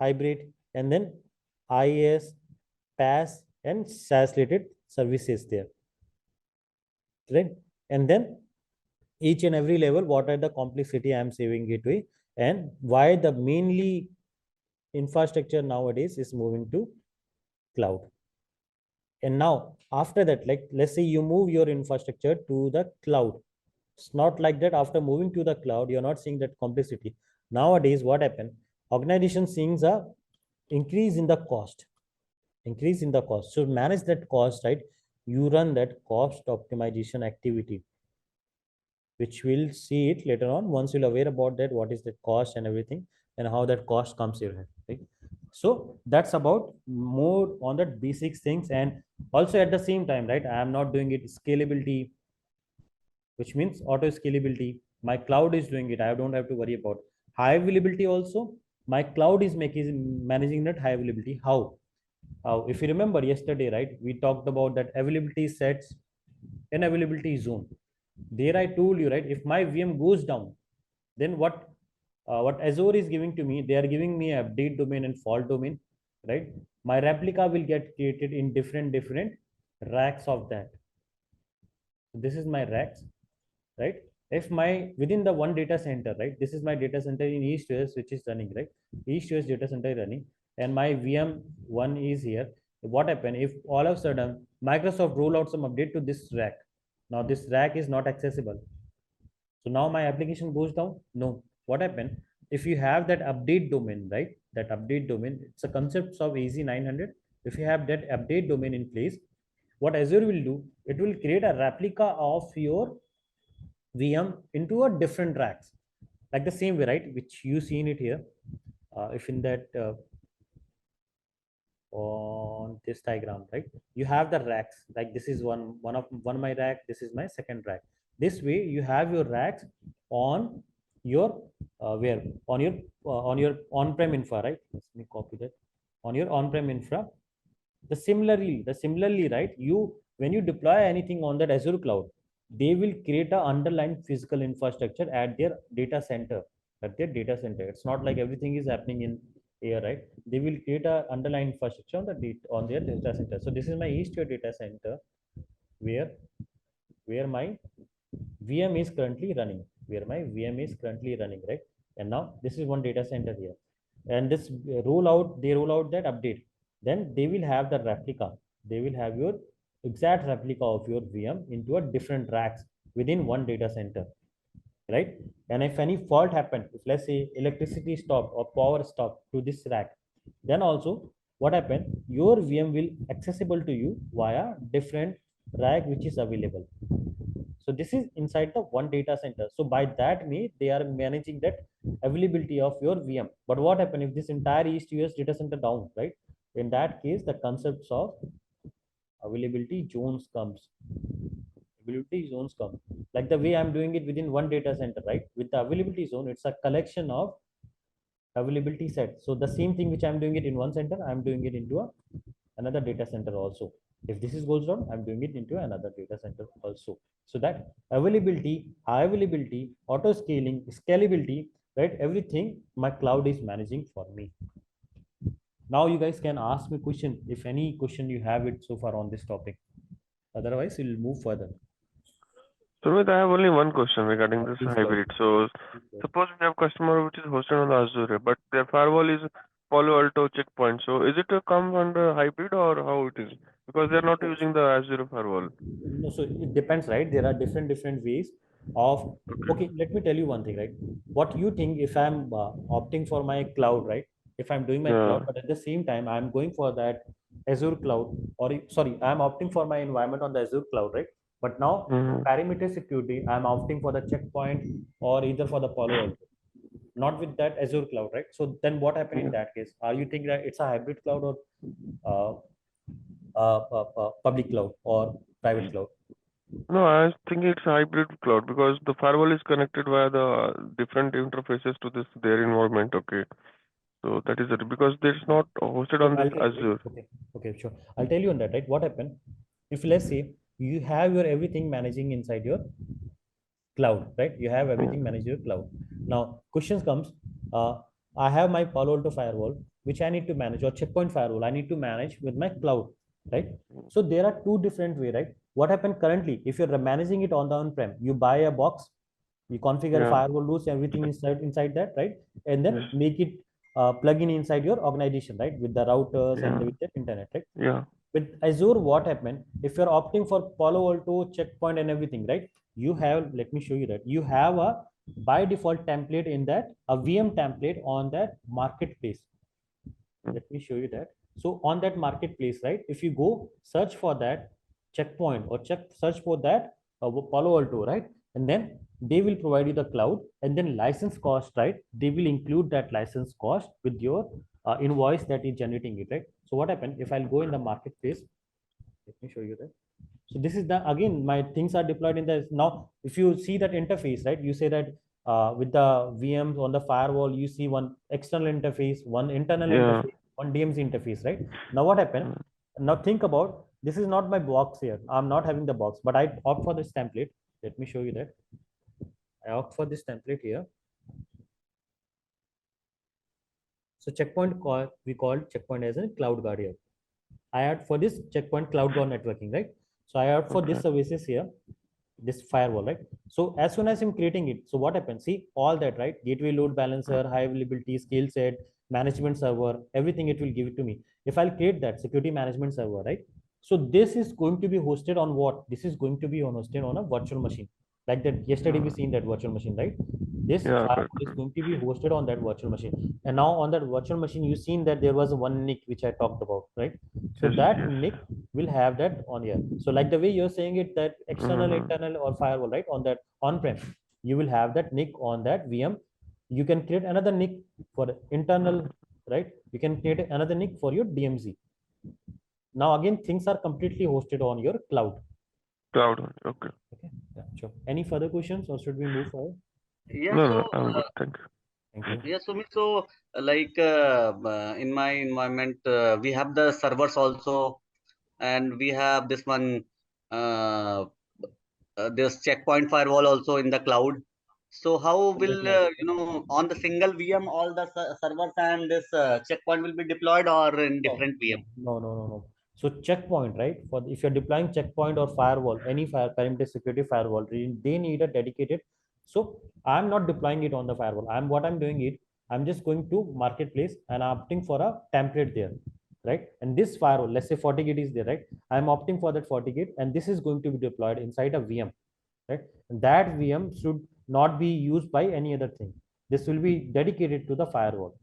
hybrid, and then IaaS, PaaS, and SaaS related services there, right? And then each and every level, what are the complexity I'm saving it with, and why the mainly infrastructure nowadays is moving to cloud. And now after that, like let's say you move your infrastructure to the cloud. It's not like that after moving to the cloud, you're not seeing that complexity. Nowadays, what happened? Organization seeing a increase in the cost, increase in the cost. So manage that cost, right? You run that cost optimization activity, which we'll see it later on. Once you're aware about that, what is the cost and everything, and how that cost comes here, right? So that's about more on that basics things. And also at the same time, right, I am not doing it scalability, which means auto scalability. My cloud is doing it. I don't have to worry about high availability also. My cloud is making managing that high availability. How? If you remember yesterday, right, we talked about that availability sets and availability zone. There I told you, right, if my VM goes down, then what Azure is giving to me, they are giving me a update domain and fault domain, right? My replica will get created in different racks of that. This is my racks, right? If my within the one data center, right, this is my data center in east US which is running, right? East US data center is running, and my VM one is here. What happened if all of a sudden Microsoft roll out some update to this rack? Now this rack is not accessible, so now my application goes down. No. What happened if you have that update domain, right? That update domain, it's a concept of AZ-900. If you have that update domain in place, what Azure will do, it will create a replica of your VM into a different racks, like the same way, right? Which you seen it here. If in that on this diagram, right? You have the racks. Like this is one of my rack. This is my second rack. This way, you have your racks on your where on your on-prem infra, right? Let me copy that on your on-prem infra. The similarly, right? You when you deploy anything on that Azure cloud, they will create a underlying physical infrastructure at their data center. At their data center, it's not like everything is happening in air, right? They will create a underlying infrastructure on their data center. So this is my east data center where my VM is currently running. Where my VM is currently running, right? And now this is one data center here, and this they roll out that update. Then they will have the replica. They will have your exact replica of your VM into a different racks within one data center, right? And if any fault happened, if let's say electricity stopped or power stopped to this rack, then also what happened? Your VM will accessible to you via different rack which is available. So this is inside the one data center. So by that way, they are managing that availability of your VM. But what happened if this entire East US data center down, right? In that case, the concepts of availability zones comes. Availability zones come. Like the way I'm doing it within one data center, right? With the availability zone, it's a collection of availability set. So the same thing which I'm doing it in one center, I'm doing it into another data center also. If this is goes down, I'm doing it into another data center also. So that availability, high availability, auto scaling, scalability, right? Everything my cloud is managing for me. Now you guys can ask me question if any question you have it so far on this topic. Otherwise, we'll move further. Sumit, I have only one question regarding this Please go. hybrid. So, suppose we have customer which is hosted on the Azure, but their firewall is Palo Alto checkpoint. So, is it a come under hybrid or how it is? Because they are not using the Azure firewall. No, so it depends, right? There are different ways of. Okay. Okay, let me tell you one thing, right? What you think if I'm opting for my cloud, right? If I'm doing my cloud, Yeah. but at the same time I'm going for that Azure cloud, or sorry, I'm opting for my environment on the Azure cloud, right? But now for Mm-hmm. perimeter security, I'm opting for the checkpoint or either for the Palo Alto, not with that Azure cloud, right? So then what happened in Yeah. that case? Are you think that it's a hybrid cloud or uh, public cloud or private cloud? No, I think it's a hybrid cloud because the firewall is connected via the different interfaces to this their environment. Okay. So that is it because it's not hosted So on this I'll tell you, right? Azure. Okay, sure. I'll tell you on that, right? What happened? If let's say you have your everything managing inside your cloud, right? You have everything managed your cloud. Now, questions comes. I have my Palo Alto firewall, which I need to manage, or checkpoint firewall, I need to manage with my cloud, right? So there are two different way, right? What happened currently? If you're managing it on the on-prem, you buy a box, you configure Yeah. firewall rules, everything inside that, right? And then Yes. make it plug in inside your organization, right? With the routers and Yeah. with the internet, right? Yeah. With Azure, what happened? If you're opting for Palo Alto, checkpoint, and everything, right? You have, let me show you that. You have a by default template in that, a VM template on that marketplace. Mm. Let me show you that. So on that marketplace, right? If you go search for that checkpoint or search for that Palo Alto, right? And then they will provide you the cloud and then license cost, right? They will include that license cost with your invoice that is generating it, right? So what happened if I'll go in the marketplace? Let me show you that. So this is the again my things are deployed in the now. If you see that interface, right? You say that with the VMs on the firewall, you see one external interface, one internal Yeah. interface, one DMZ interface, right? Now what happened? Mm. Now think about this is not my box here. I'm not having the box, but I opt for this template. Let me show you that. I opt for this template here. So checkpoint call we called checkpoint as a cloud guard here. I add for this checkpoint cloud guard networking, right? So I add for Okay. this services here, this firewall, right? So as soon as I'm creating it, so what happens? See all that, right? Gateway load balancer, high availability, skill set, management server, everything it will give it to me. If I'll create that security management server, right? So this is going to be hosted on what? This is going to be hosted on a virtual machine. Like that yesterday we Yeah. seen that virtual machine, right? This Yeah. Correct. firewall is going to be hosted on that virtual machine. And now on that virtual machine, you've seen that there was one NIC which I talked about, right? So Yes. that Yes. NIC will have that on here. So like the way you're saying it, that external, Mm. internal, or firewall, right? On that on-prem, you will have that NIC on that VM. You can create another NIC for internal, right? You can create another NIC for your DMZ. Now again, things are completely hosted on your cloud. Cloud. Okay. Okay, yeah, sure. Any further questions, or should we move forward? Yeah, No. so No. I'm good. Thank you. Thank you. yeah, Sumit. So, in my environment, we have the servers also, and we have this one, uh, this checkpoint firewall also in the cloud. So, how In the will cloud. on the single VM all the servers and this checkpoint will be deployed, or in No, different VM? no. So checkpoint, right? For if you're deploying checkpoint or firewall, any fire perimeter security firewall, they need a dedicated. So I'm not deploying it on the firewall. I'm doing it. I'm just going to marketplace and I'm opting for a template there, right? And this firewall, let's say Fortigate is there, right? I'm opting for that Fortigate, and this is going to be deployed inside a VM, right? And that VM should not be used by any other thing. This will be dedicated to the firewall.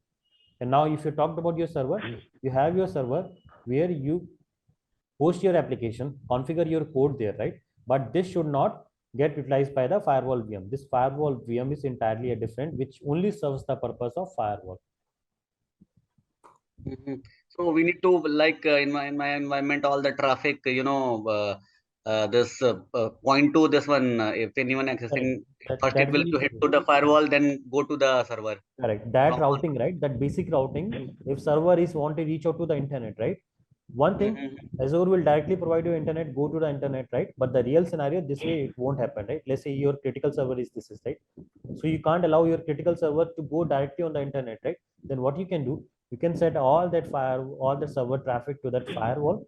And now, if you talked about your server, you have your server where you host your application, configure your code there, right? But this should not get utilized by the firewall VM. This firewall VM is entirely a different, which only serves the purpose of firewall. Mhm. So we need to in my environment all the traffic this point to this one if anyone accessing Correct. first it That will will to hit to the firewall then go to the server correct. That from routing, right? That basic routing. If server is want to reach out to the internet, right? One thing, Mhm. Azure will directly provide you internet, go to the internet, right? But the real scenario, this way it won't happen, right? Let's say your critical server is this, is right? So you can't allow your critical server to go directly on the internet, right? Then what you can do, you can set all the server traffic to that firewall,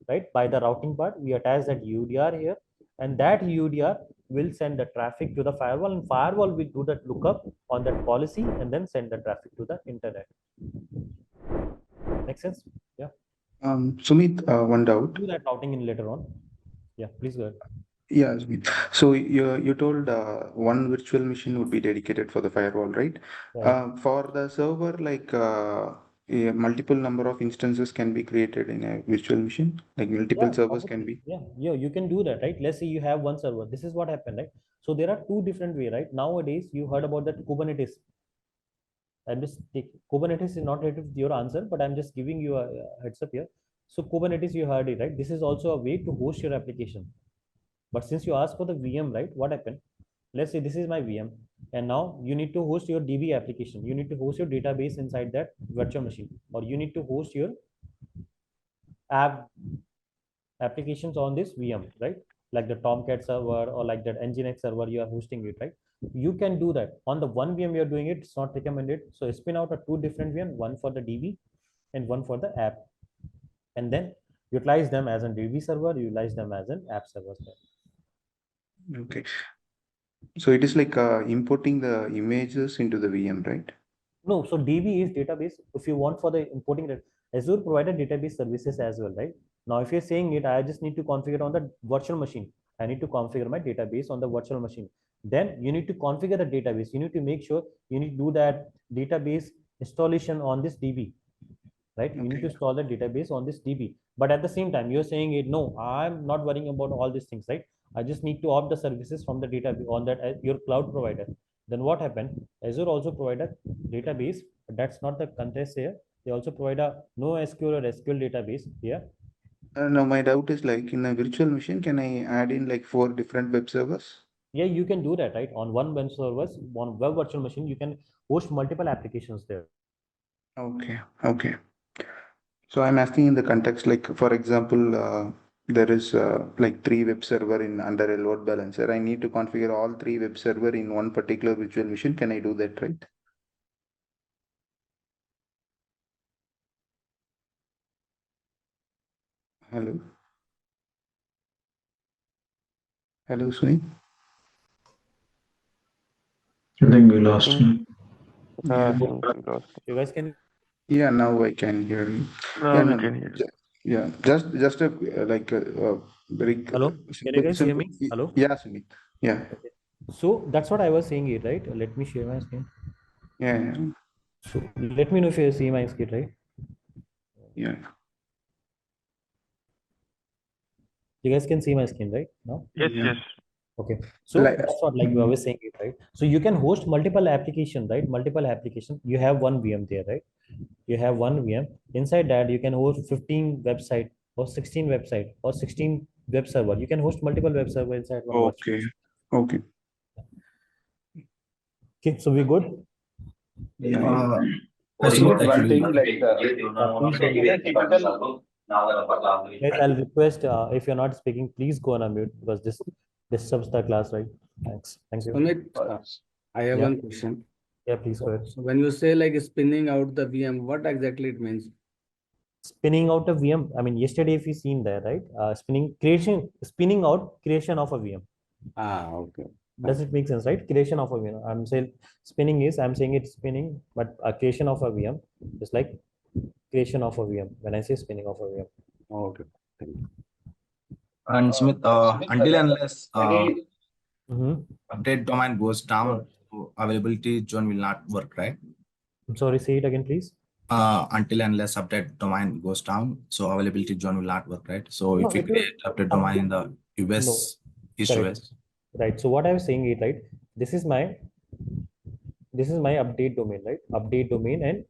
right? By the routing part, we attach that UDR here, and that UDR will send the traffic to the firewall, and firewall will do that lookup on that policy and then send the traffic to the internet. Make sense? Yeah. Sumit, one doubt. Do that routing in later on. Yeah, please go ahead. Yeah, Sumit. So you told one virtual machine would be dedicated for the firewall, right? Right. For the server, like a multiple number of instances can be created in a virtual machine, like multiple Yeah, servers can obviously. be. Yeah, you can do that, right? Let's say you have one server. This is what happened, right? So there are two different way, right? Nowadays, you heard about that Kubernetes. Kubernetes is not related to your answer, but I'm just giving you a heads up here. So Kubernetes, you heard it, right? This is also a way to host your application. But since you asked for the VM, right? What happened? Let's say this is my VM, and now you need to host your DB application. You need to host your database inside that virtual machine, or you need to host your applications on this VM, right? Like the Tomcat server or like that Nginx server, you are hosting it, right? You can do that on the one VM. You're doing it. It's not recommended. So spin out a two different VM, one for the DB and one for the app, and then utilize them as a DB server. Utilize them as an app server. Okay. So it is like importing the images into the VM, right? No, so DB is database. If you want for the importing that, Azure provided database services as well, right? Now, if you're saying it, I just need to configure on the virtual machine. I need to configure my database on the virtual machine. Then you need to configure the database. You need to make sure you need to do that database installation on this DB, right? You need to install the database on this DB. But at the same time, you're saying it, no, I'm not worrying about all these things, right? I just need to opt the services from the database on that your cloud provider. Then what happened? Azure also provide a database, but that's not the contest here. They also provide a NoSQL or SQL database here. Now my doubt is like in a virtual machine, can I add in like 4 different web servers? Yeah, you can do that, right? On one web servers, one web virtual machine, you can host multiple applications there. Okay, okay. So I'm asking in the context, like for example, there is like 3 web server in under a load balancer. I need to configure all 3 web server in one particular virtual machine. Can I do that, right? Hello. Hello, Sunil. I think we lost him. I Yeah. think we lost. You guys can. Yeah, now I can hear you. Now Yeah, we no, can hear you. yeah, just a like very Hello? Can you guys hear me? Hello? Yeah, Sunil. Yeah, Okay. So that's what I was saying it, right? Let me share my screen. yeah, So let me know if you see my screen, right? yeah. You guys can see my screen, right? No? Yes, Yeah. yes. Okay. So Like- that's what like we always saying it, right? So you can host multiple application, right? Multiple application. You have one VM there, right? You have one VM. Inside that, you can host 15 website or 16 website or 16 web server. You can host multiple web server inside one virtual Okay, machine. okay. Okay, so we good? Yeah. Sumit, One thing like Guys, I'll request if you're not speaking, please go on a mute because this disturbs the class, right? Thanks. Thank you. Sumit, I have Yeah. one question. Yeah, please go ahead. So when you say like spinning out the VM, what exactly it means? Spinning out a VM. I mean, yesterday if you seen there, right? Spinning out creation of a VM. Okay. Does it make sense, right? Creation of a VM. I'm saying I'm saying it's spinning, but a creation of a VM is like creation of a VM. When I say spinning of a VM. Okay. And Smith, until unless Mm-hmm. update domain goes down, availability zone will not work, right? I'm sorry, say it again, please. Until unless update domain goes down, so availability zone will not work, right? So No, if we it will- create update domain in the US, East Correct. US. Right. So what I was saying is, right, this is my update domain, right? Update domain and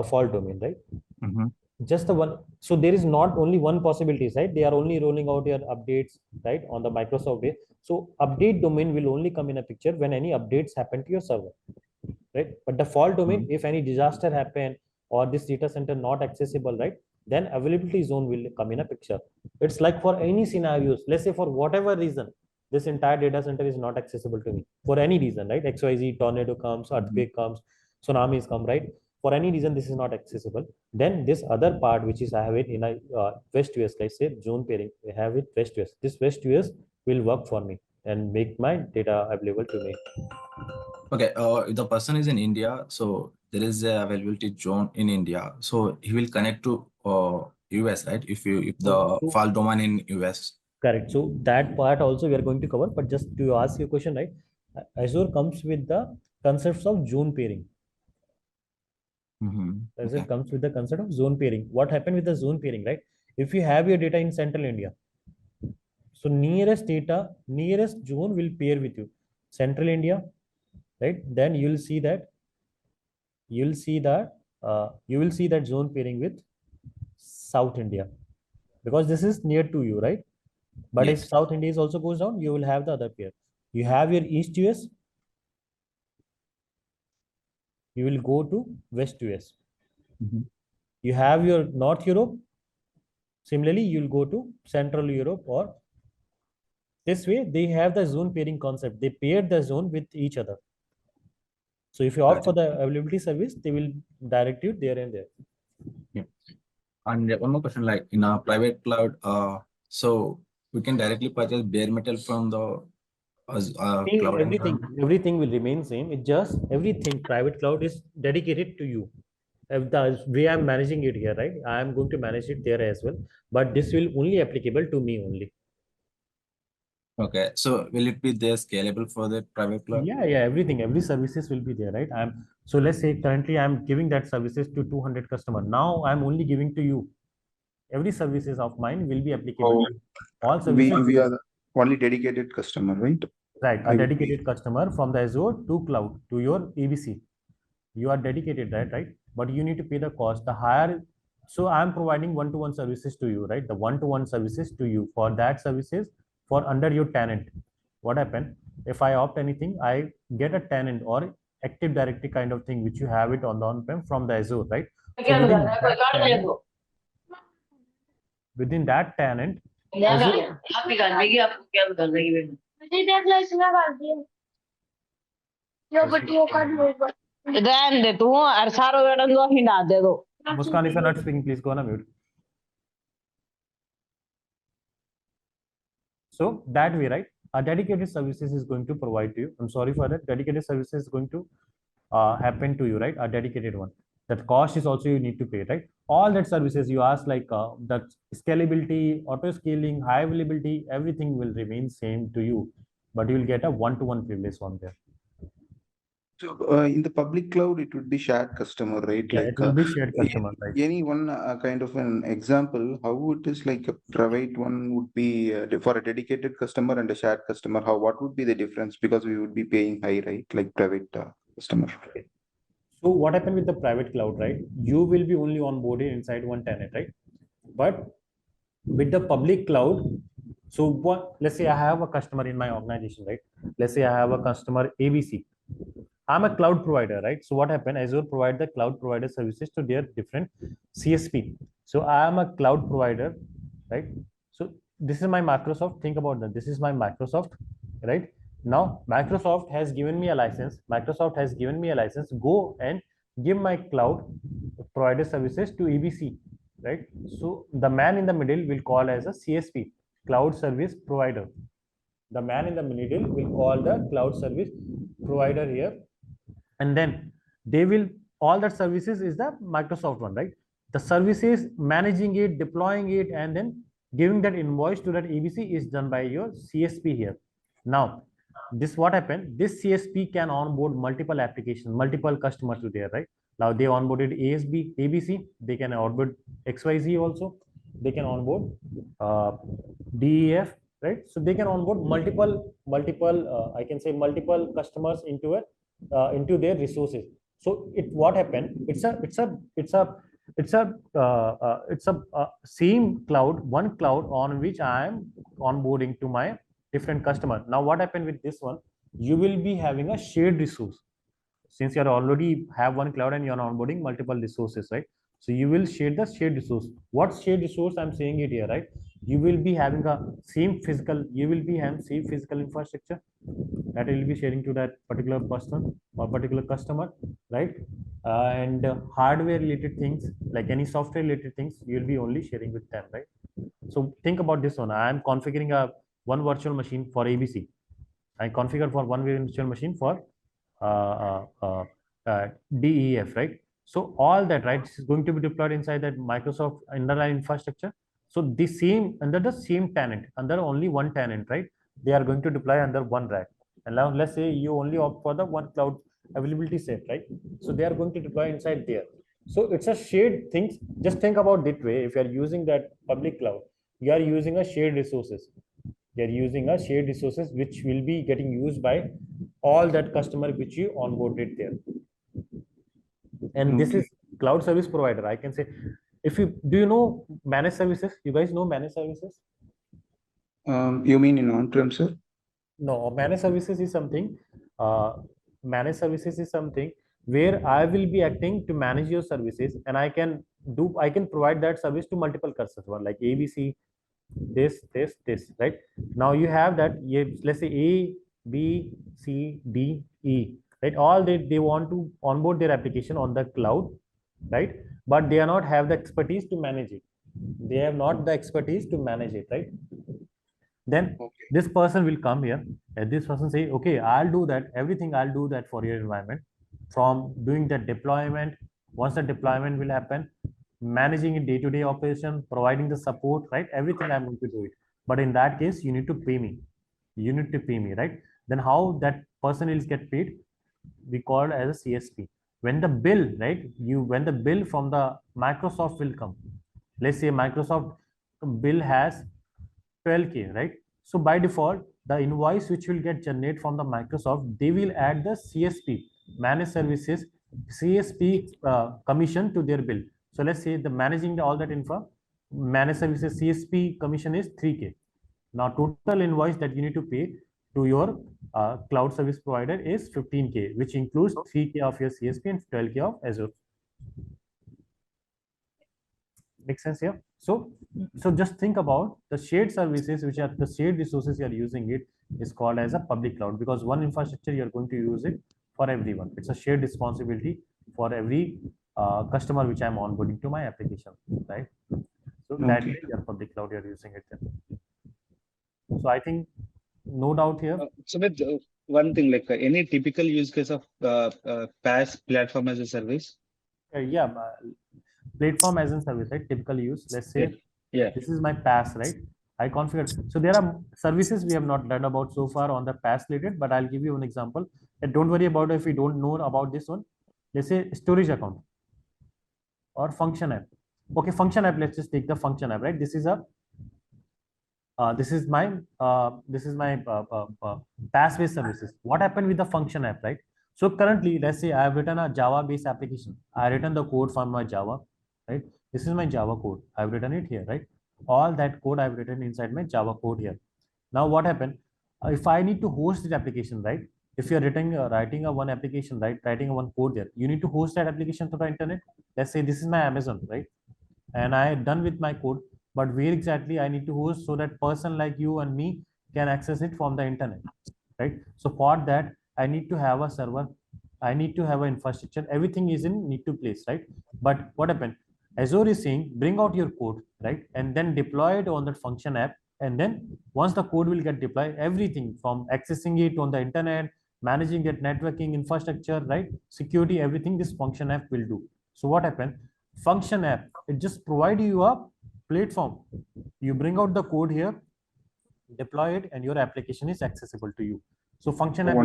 fault domain, right? Mhm. Just the one. So there is not only one possibilities, right? They are only rolling out your updates, right, on the Microsoft base. So update domain will only come in a picture when any updates happen to your server, right? But the fault domain, if any disaster happen or this data center not accessible, right, then availability zone will come in a picture. It's like for any scenarios, let's say for whatever reason this entire data center is not accessible to me for any reason, right? XYZ, tornado comes, earthquake comes, tsunamis come, right? For any reason, this is not accessible. Then this other part, which is I have it in a West US, like say zone pairing, I have it West US. This West US will work for me and make my data available to me. Okay, if the person is in India, so there is a availability zone in India, so he will connect to US, right? If the So- file domain in US. Correct. So that part also we are going to cover, but just to ask you a question, right? Azure comes with the concepts of zone pairing. Azure Okay. comes with the concept of zone pairing. What happened with the zone pairing, right? If you have your data in central India, so nearest data, nearest zone will pair with you. Central India, right? Then you will see that you will see that zone pairing with South India, because this is near to you, right? But if Yes. South India is also goes down, you will have the other pair. You have your East US, you will go to West US. You have your North Europe, similarly, you'll go to Central Europe, or this way they have the zone pairing concept. They pair the zone with each other. So if you opt for Gotcha. the availability service, they will direct you there and there. Yeah. And one more question, like in a private cloud, so we can directly purchase bare metal from the cloud environment. Everything will remain same. It just everything private cloud is dedicated to you. If the way I'm managing it here, right? I am going to manage it there as well, but this will only applicable to me only. Okay, so will it be there scalable for the private cloud? Yeah, everything, every services will be there, right? So let's say currently I'm giving that services to 200 customer. Now I'm only giving to you. Every services of mine will be applicable Oh, to you. All services. we are the only dedicated customer, right? Right, a I would be. dedicated customer from the Azure to cloud to your ABC. You are dedicated, right? But you need to pay the cost. The higher, so I'm providing one-to-one services to you, right? The one-to-one services to you for that services for under your tenant. What happened? If I opt anything, I get a tenant or Active Directory kind of thing, which you have it on the on-prem from the Azure, right? So within that tenant, Azure, रहने दे तू और सारो वेड़न दो Honda दे दो Muskan, if you're not speaking, please go on a mute. So that way, right? A dedicated services is going to provide to you. I'm sorry for that. Dedicated services is going to happen to you, right? A dedicated one. That cost is also you need to pay, right? All that services you ask, like that scalability, auto scaling, high availability, everything will remain same to you, but you will get a one-to-one privilege on there. So in the public cloud, it would be shared customer, right? Yeah, Like it will be shared customer, right? any one kind of an example, how it is like a private one would be for a dedicated customer and a shared customer. What would be the difference? Because we would be paying high, right? Like private customer. So what happened with the private cloud, right? You will be only onboarded inside one tenant, right? But with the public cloud, so what? Let's say I have a customer in my organization, right? Let's say I have a customer ABC. I'm a cloud provider, right? So what happened? Azure provide the cloud provider services to their different CSP. So I am a cloud provider, right? So this is my Microsoft. Think about that. This is my Microsoft, right? Now Microsoft has given me a license. Microsoft has given me a license. Go and give my cloud provider services to ABC, right? So the man in the middle will call as a CSP, cloud service provider. The man in the middle will call the cloud service provider here, and then they will, all that services is the Microsoft one, right? The services managing it, deploying it, and then giving that invoice to that ABC is done by your CSP here. Now this what happened, this CSP can onboard multiple applications, multiple customers to there, right? Now they onboarded ABC, they can onboard XYZ also, they can onboard DEF, right? So they can onboard multiple I can say multiple customers into their resources. So it what happened, it's a same cloud, one cloud on which I am onboarding to my different customer. Now what happened with this one, you will be having a shared resource, since you are already have one cloud and you are onboarding multiple resources, right? So you will share the shared resource. What shared resource I'm saying it here, right? you will be having a same physical, you will be having same physical infrastructure that will be sharing to that particular person or particular customer, right? And hardware related things, like any software related things, you will be only sharing with them, right? So think about this one. I am configuring a one virtual machine for ABC. I configure for one virtual machine for DEF, right? So all that, right, is going to be deployed inside that Microsoft underlying infrastructure. So the same under the same tenant, under only one tenant, right? They are going to deploy under one rack. And now let's say you only opt for the one cloud availability set, right? So they are going to deploy inside there. So it's a shared things. Just think about it way. If you are using that public cloud, you are using a shared resources. They're using a shared resources which will be getting used by all that customer which you onboarded there. And this is cloud service provider. I can say, if you do you know managed services? You guys know managed services? You mean in on-prem, sir? No, managed services is something. Managed services is something where I will be acting to manage your services, and I can provide that service to multiple customers like ABC, this, right? Now you have that, let's say A, B, C, D, E, right? All they want to onboard their application on the cloud, right? But they are not have the expertise to manage it. They have not the expertise to manage it, right? Then this person will come here and this person say, okay, I'll do that, everything I'll do that for your environment, from doing the deployment. Once the deployment will happen, managing a day-to-day operation, providing the support, right? Everything I'm going to do it. But in that case, you need to pay me. You need to pay me, right? Then how that person will get paid? We call it as a CSP. When the bill, right? When the bill from the Microsoft will come, let's say Microsoft bill has 12K, right? So by default, the invoice which will get generated from the Microsoft, they will add the CSP, managed services, CSP commission to their bill. So let's say the managing all that infra, managed services CSP commission is 3K. Now total invoice that you need to pay to your cloud service provider is 15K, which includes 3K of your CSP and 12K of Azure. Make sense here? So just think about the shared services, which are the shared resources you are using it is called as a public cloud, because one infrastructure you are going to use it for everyone. It's a shared responsibility for every customer which I'm onboarding to my application, right? So that way your public cloud you are using it then. So I think no doubt here. So with one thing, like any typical use case of PaaS, platform as a service? Yeah, platform as a service, right? Typical use. Let's say this is my PaaS, right? I configured. So there are services we have not learned about so far on the PaaS related, but I'll give you an example. And don't worry about it if you don't know about this one. Let's say storage account or function app. Okay, function app. Let's just take the function app, right? This is a this is my PaaS based services. What happened with the function app, right? So currently, let's say I have written a Java based application. I written the code from my Java, right? This is my Java code. I've written it here, right? All that code I've written inside my Java code here. Now what happened? If I need to host this application, right? If you're writing a one application, right? Writing a one code there, you need to host that application to the internet. Let's say this is my Amazon, right? And I done with my code, but where exactly I need to host so that person like you and me can access it from the internet, right? So for that, I need to have a server. I need to have an infrastructure. Everything is in need to place, right? But what happened? Azure is saying, bring out your code, right? And then deploy it on that function app. And then once the code will get deployed, everything from accessing it on the internet, managing that networking infrastructure, right? Security, everything this function app will do. So what happened? Function app, it just provide you a platform. You bring out the code here, deploy it, and your application is accessible to you. So function app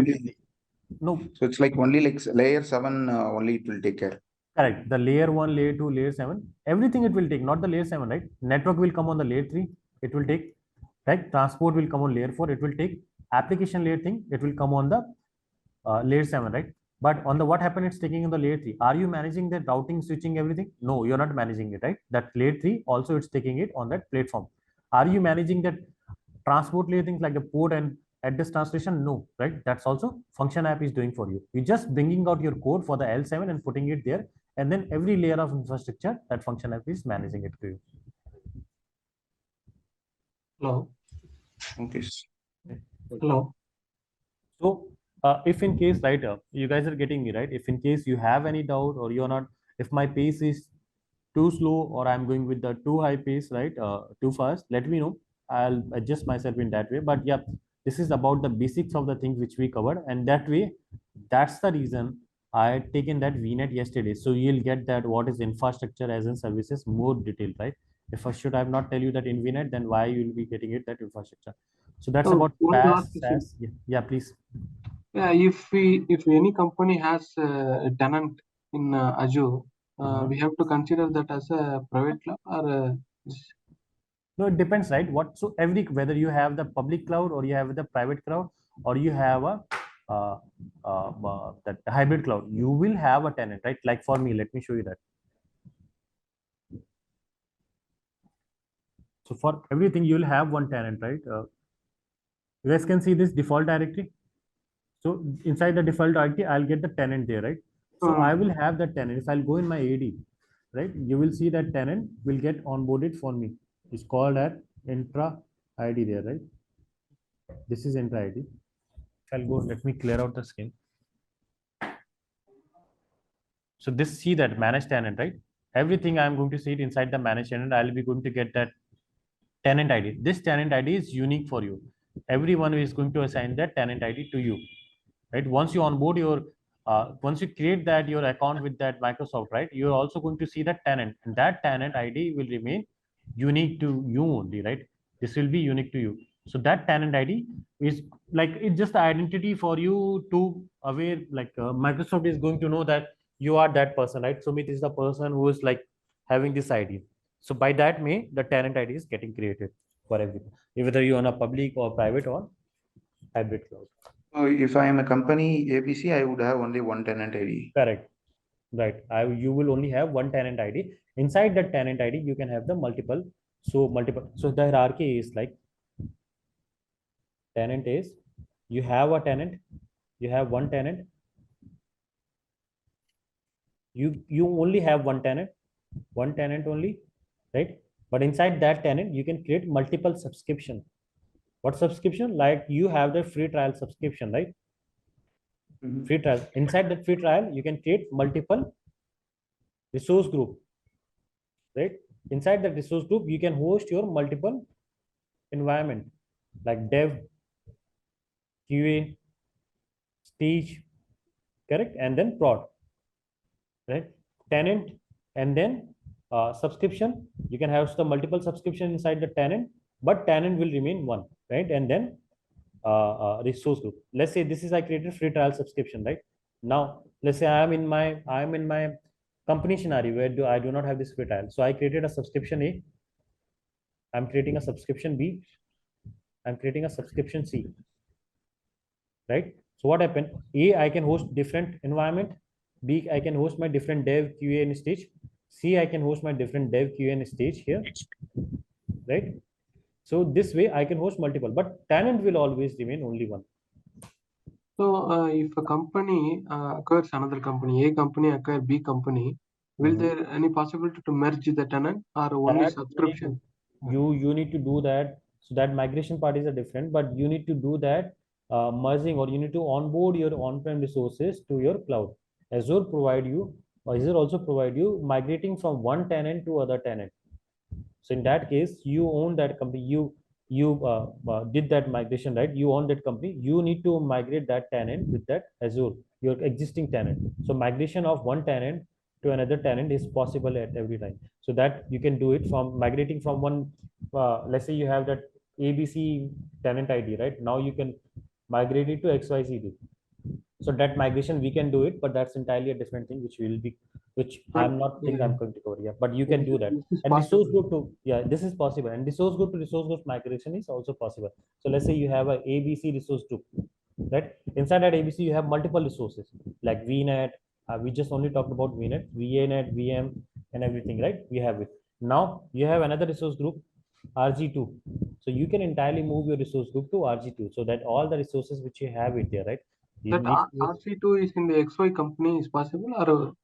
no. So it's like only like layer 7 only it will take care. Correct. The layer 1, layer 2, layer 7, everything it will take, not the layer 7, right? Network will come on the layer 3, it will take, right? Transport will come on layer 4, it will take. Application layer thing, it will come on the layer 7, right? But on the what happened, it's taking on the layer 3. Are you managing the routing, switching, everything? No, you're not managing it, right? That layer 3 also it's taking it on that platform. Are you managing that transport layer things like the port and address translation? No, right? That's also function app is doing for you. You're just bringing out your code for the L7 and putting it there, and then every layer of infrastructure that function app is managing it to you. Hello. Okay. Hello. So if in case, right, you guys are getting me, right? If in case you have any doubt or you're not, if my pace is too slow or I'm going with the too high pace, right, too fast, let me know. I'll adjust myself in that way. But yeah, this is about the basics of the things which we covered, and that way, that's the reason I had taken that VNet yesterday. So you'll get that what is infrastructure as in services more detailed, right? If I should have not tell you that in VNet, then why you'll be getting it that infrastructure. So that's So about one PaaS, last question. SaaS. Yeah, please. Yeah, if any company has a tenant in Azure, we have to consider that as a private cloud or No, it depends, right? What so every whether you have the public cloud or you have the private cloud or you have a that hybrid cloud, you will have a tenant, right? Like for me, let me show you that. So for everything, you will have one tenant, right? You guys can see this default directory. So inside the default directory, I'll get the tenant there, right? So I will have the tenant. If I'll go in my AD, right, you will see that tenant will get onboarded for me. It's called at intra ID there, right? This is intra ID. I'll go, let me clear out the screen. So this, see that manage tenant, right? Everything I'm going to see it inside the manage tenant, I'll be going to get that tenant ID. This tenant ID is unique for you. Everyone is going to assign that tenant ID to you, right? Once you onboard your, once you create that your account with that Microsoft, right? You're also going to see that tenant, and that tenant ID will remain unique to you only, right? This will be unique to you. So that tenant ID is like, it's just the identity for you to aware, like Microsoft is going to know that you are that person, right? Sumit is the person who is like having this ID. So by that way, the tenant ID is getting created for everything, whether you're on a public or private or hybrid cloud. So if I am a company ABC, I would have only one tenant ID. Correct. Right. You will only have one tenant ID. Inside that tenant ID, you can have the multiple. So the hierarchy is like tenant is, you have a tenant, you have one tenant, you only have one tenant only, right? But inside that tenant, you can create multiple subscription. What subscription? Like you have the free trial subscription, right? Free trial. Inside that free trial, you can create multiple resource group, right? Inside that resource group, you can host your multiple environment like dev, QA, stage, correct, and then prod, right? Tenant, and then subscription. You can have the multiple subscription inside the tenant, but tenant will remain one, right? And then resource group. Let's say this is I created free trial subscription, right? Now let's say I am in my company scenario where I do not have this free trial. So I created a subscription A. I'm creating a subscription B. I'm creating a subscription C, right? So what happened? A, I can host different environment. B, I can host my different dev, QA, and stage. C, I can host my different dev, QA, and stage here, right? So this way I can host multiple, but tenant will always remain only one. So if a company acquires another company, A company acquire B company, will there any possibility to merge the tenant or only That subscription? You need to do that. So that migration part is a different, but you need to do that merging, or you need to onboard your on-prem resources to your cloud. Azure provide you, or Azure also provide you migrating from one tenant to other tenant. So in that case, you own that company. You did that migration, right? You own that company. You need to migrate that tenant with that Azure, your existing tenant. So migration of one tenant to another tenant is possible at every time. So that you can do it from migrating from one. Let's say you have that ABC tenant ID, right? Now you can migrate it to XYZ. So that migration we can do it, but that's entirely a different thing, which But, I'm not think I'm going to cover. Yeah, but you can do that. This is And resource possible. group to, yeah, this is possible. And resource group to resource group migration is also possible. So let's say you have a ABC resource group, right? Inside that ABC, you have multiple resources like VNet. We just only talked about VNet, VNet, VM, and everything, right? We have it. Now you have another resource group, RG2. So you can entirely move your resource group to RG2, so that all the resources which you have it there, right? You That need to, RC2 is in the XY company is possible or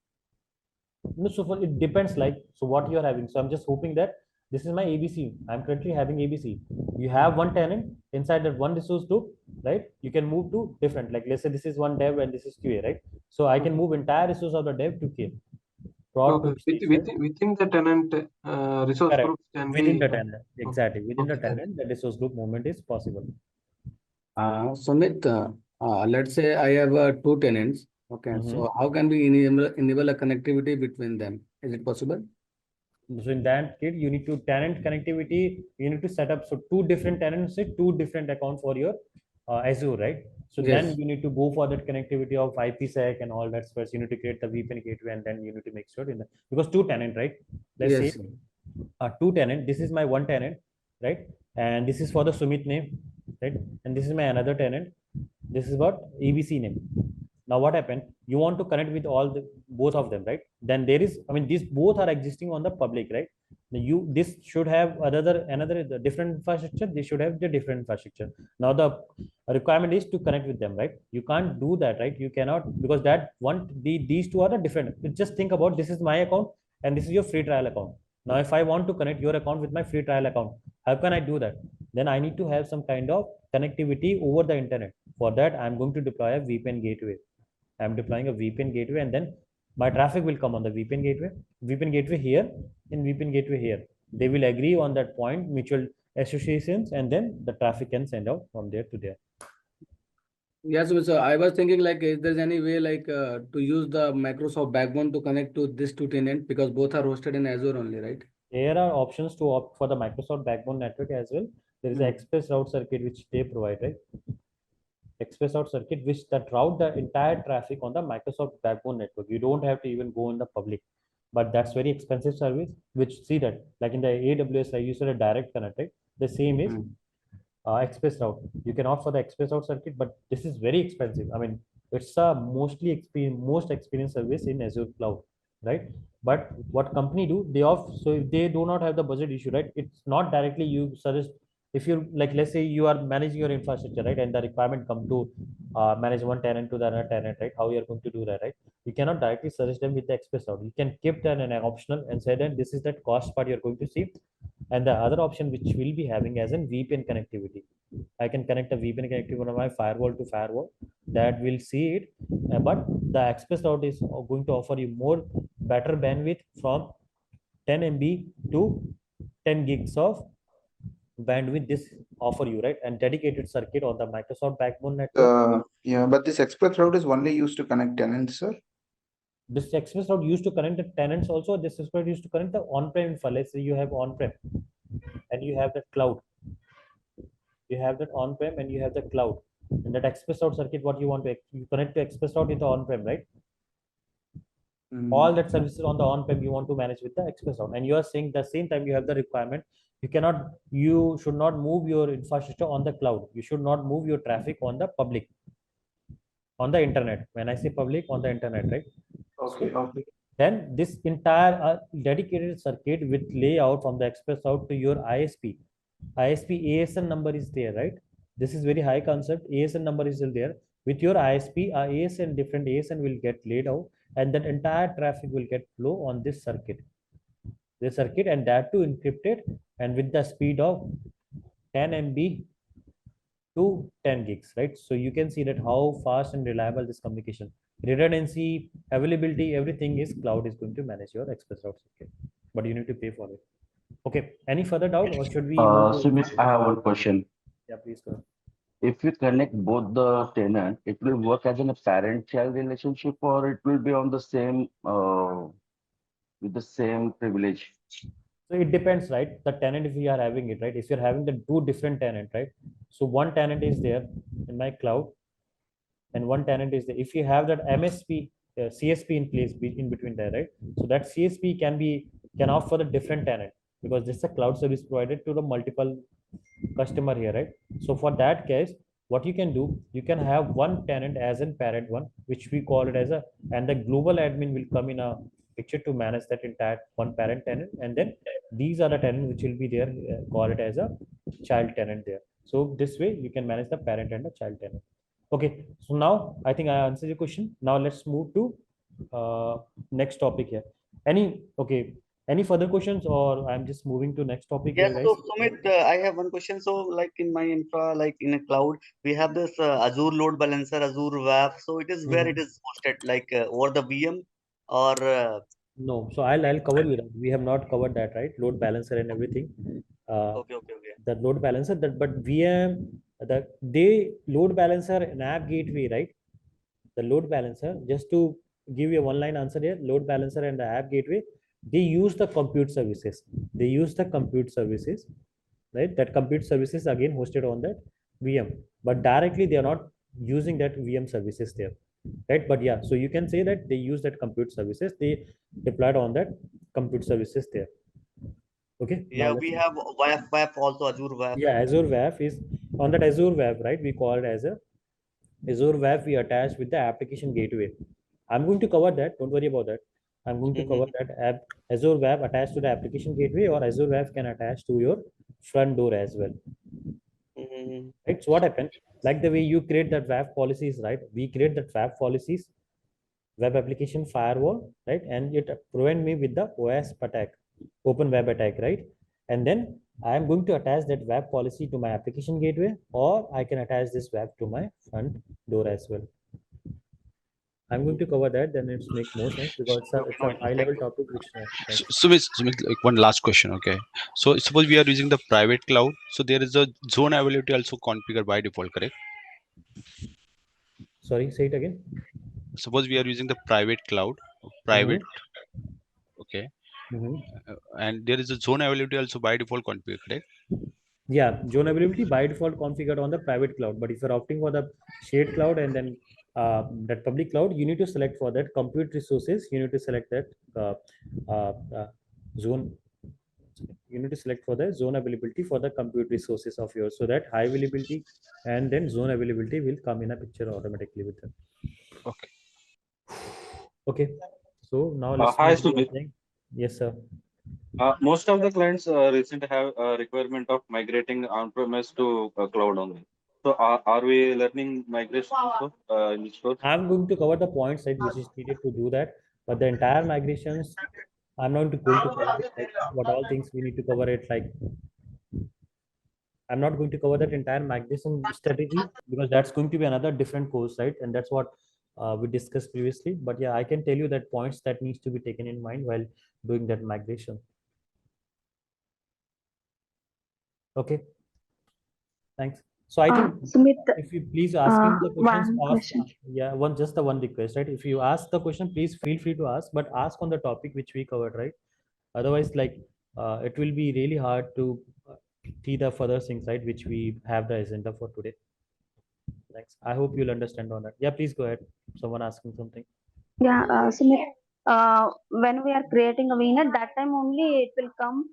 no, so for, it depends, like, so what you're having. So I'm just hoping that This is my ABC. I'm currently having ABC. You have one tenant inside that one resource group, right? You can move to different, like let's say this is one dev and this is QA, right? So I can move entire resource of the dev to QA. Okay. Within the tenant resource Correct. groups can Within be the tenant, exactly. Within the okay. tenant, the resource group movement is possible. Sumit, let's say I have two tenants. Okay, so how can we enable a connectivity between them? Is it possible? So in that case, you need to tenant connectivity. You need to set up so two different tenants, say two different accounts for your Azure, right? So Yes. then you need to go for that connectivity of IPSec and all that. First, you need to create the VPN gateway, and then you need to make sure in the because two tenant, right? Let's Yes. say two tenant. This is my one tenant, right? And this is for the Sumit name, right? And this is my another tenant. This is what ABC name. Now what happened? You want to connect with all the both of them, right? Then there is, I mean, these both are existing on the public, right? This should have another different infrastructure. They should have the different infrastructure. Now the requirement is to connect with them, right? You can't do that, right? You cannot, because that these two are the different. Just think about, this is my account and this is your free trial account. Now if I want to connect your account with my free trial account, how can I do that? Then I need to have some kind of connectivity over the internet. For that, I'm going to deploy a VPN gateway. I'm deploying a VPN gateway, and then my traffic will come on the VPN gateway. VPN gateway here, and VPN gateway here. They will agree on that point, mutual associations, and then the traffic can send out from there to there. Yes, so I was thinking like, is there any way like to use the Microsoft backbone to connect to this two tenant, because both are hosted in Azure only, right? There are options to opt for the Microsoft backbone network as well. There is an express route circuit which they provide, right? Express route circuit which that route the entire traffic on the Microsoft backbone network. You don't have to even go in the public, but that's very expensive service. Which see that like in the AWS, I use a direct connect, right? The same is express route. You can opt for the express route circuit, but this is very expensive. I mean, it's a most experienced service in Azure cloud, right? But what company do, they off, so if they do not have the budget issue, right? It's not directly you suggest. If you like, let's say you are managing your infrastructure, right, and the requirement come to manage one tenant to the other tenant, right? How you are going to do that, right? You cannot directly suggest them with the express route. You can keep that an optional and say that this is that cost part you're going to see. And the other option which we'll be having as in VPN connectivity. I can connect a VPN connectivity from my firewall to firewall. That will see it, but the express route is going to offer you more better bandwidth from 10 MB to 10 gigs of bandwidth. This offer you, right? And dedicated circuit on the Microsoft backbone network. Yeah, but this express route is only used to connect tenants, sir. This express route used to connect the tenants also. This express route used to connect the on-prem infra. Let's say you have on-prem and you have the cloud. You have that on-prem and you have the cloud. And that express route circuit, what you want to you connect to express route with the on-prem, right? All that services on the on-prem you want to manage with the express route. And you are saying the same time you have the requirement. You should not move your infrastructure on the cloud. You should not move your traffic on the public, on the internet. When I say public, on the internet, right? Okay. Then this entire dedicated circuit with layout from the express route to your ISP. ISP ASN number is there, right? This is very high concept. ASN number is still there. With your ISP, ASN, different ASN will get laid out, and that entire traffic will get flow on this circuit. This circuit, and that too encrypted and with the speed of 10 MB to 10 gigs, right? So you can see that how fast and reliable this communication, redundancy, availability, everything is cloud is going to manage your express route circuit, but you need to pay for it. Okay, any further doubt or should we move to... Sumit, I have one question. Yeah, please go ahead. If we connect both the tenant, it will work as a parent-child relationship, or it will be on the same with the same privilege? So it depends, right? The tenant, if we are having it, right? If you're having the two different tenant, right? So one tenant is there in my cloud, and one tenant is there. If you have that MSP, CSP in place in between there, right? So that CSP can opt for the different tenant, because this is a cloud service provided to the multiple customer here, right? So for that case, what you can do, you can have one tenant as in parent one, which we call it as a, and the global admin will come in a picture to manage that entire one parent tenant, and then these are the tenant which will be there, call it as a child tenant there. So this way you can manage the parent and the child tenant. Okay, so now I think I answered your question. Now let's move to next topic here. Okay, Any further questions, or I'm just moving to next topic Yes, here, guys? so Sumit, I have one question. So, like in my infra, like in a cloud, we have this Azure load balancer, Azure WAF. So it is where it is hosted, like over the VM or No, so I'll cover you that. We have not covered that, right? Load balancer and everything. okay. The load balancer, that but VM, they load balancer and app gateway, right? The load balancer, just to give you a one-line answer here, load balancer and the app gateway, they use the compute services. They use the compute services, right? That compute services again hosted on that VM, but directly they are not using that VM services there, right? But yeah, so you can say that they use that compute services, they deployed on that compute services there. Okay, now yeah, let's we have WAF also, Azure WAF. yeah, Azure WAF is on that Azure WAF, right? We call it as a Azure WAF we attach with the application gateway. I'm going to cover that. Don't worry about that. I'm going to cover that app Azure WAF attached to the application gateway, or Azure WAF can attach to your front door as well. Right. So what happened? Like the way you create that WAF policies, right? We create that WAF policies, web application firewall, right? And it prevent me with the OASP attack, open web attack, right? And then I'm going to attach that web policy to my application gateway, or I can attach this web to my front door as well. I'm going to cover that, then it's make more sense because it's a high level topic which Sumit, like one last question. Okay, so suppose we are using the private cloud, so there is a zone availability also configured by default, correct? Sorry, say it again. Suppose we are using the private cloud, okay, and there is a zone availability also by default configured, correct? Yeah, zone availability by default configured on the private cloud, but if you're opting for the shared cloud and then that public cloud, you need to select for that compute resources, you need to select that zone, you need to select for the zone availability for the compute resources of yours, so that high availability and then zone availability will come in a picture automatically with them. Okay. Okay, so now let's Hi, move to the Sumit. thing. Yes, sir. Most of the clients recently have a requirement of migrating on-premise to cloud only. So are we learning migration also in this course? I'm going to cover the points, right, which is needed to do that, but the entire migrations, I'm not going to cover it, like what all things we need to cover it, like I'm not going to cover that entire migration strategy because that's going to be another different course, right? And that's what we discussed previously. But yeah, I can tell you that points that needs to be taken in mind while doing that migration. Okay. Thanks. So I think Sumit, if you please asking the questions, one question. yeah, just the one request, right? If you ask the question, please feel free to ask, but ask on the topic which we covered, right? Otherwise, like it will be really hard to see the further things, right, which we have the agenda for today. Thanks. I hope you'll understand on that. Yeah, please go ahead. Someone asking something. Yeah, Sumit, when we are creating a VNet, that time only it will come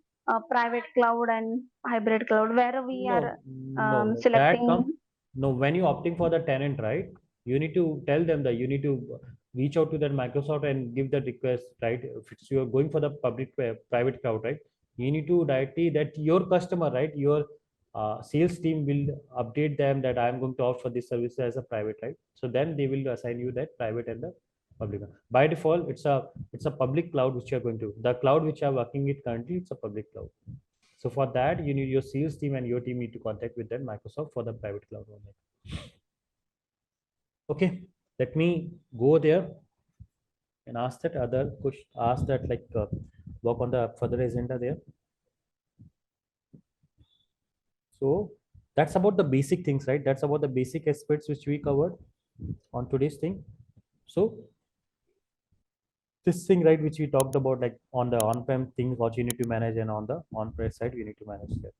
private cloud and hybrid cloud, where we are selecting. No, when you're opting for the tenant, right, you need to tell them that you need to reach out to that Microsoft and give the request, right? If you're going for the public private cloud, right, you need to directly that your customer, right, your sales team will update them that I'm going to offer this service as a private, right? So then they will assign you that private and the public. By default, it's a public cloud which you're going to. The cloud which you're working with currently, it's a public cloud. So for that, you need your sales team and your team need to contact with that Microsoft for the private cloud only. Okay, let me go there and ask that other question. Ask that like work on the further agenda there. So that's about the basic things, right? That's about the basic aspects which we covered on today's thing. So this thing, right, which we talked about, like on the on-prem thing, what you need to manage, and on the on-prem side, you need to manage that.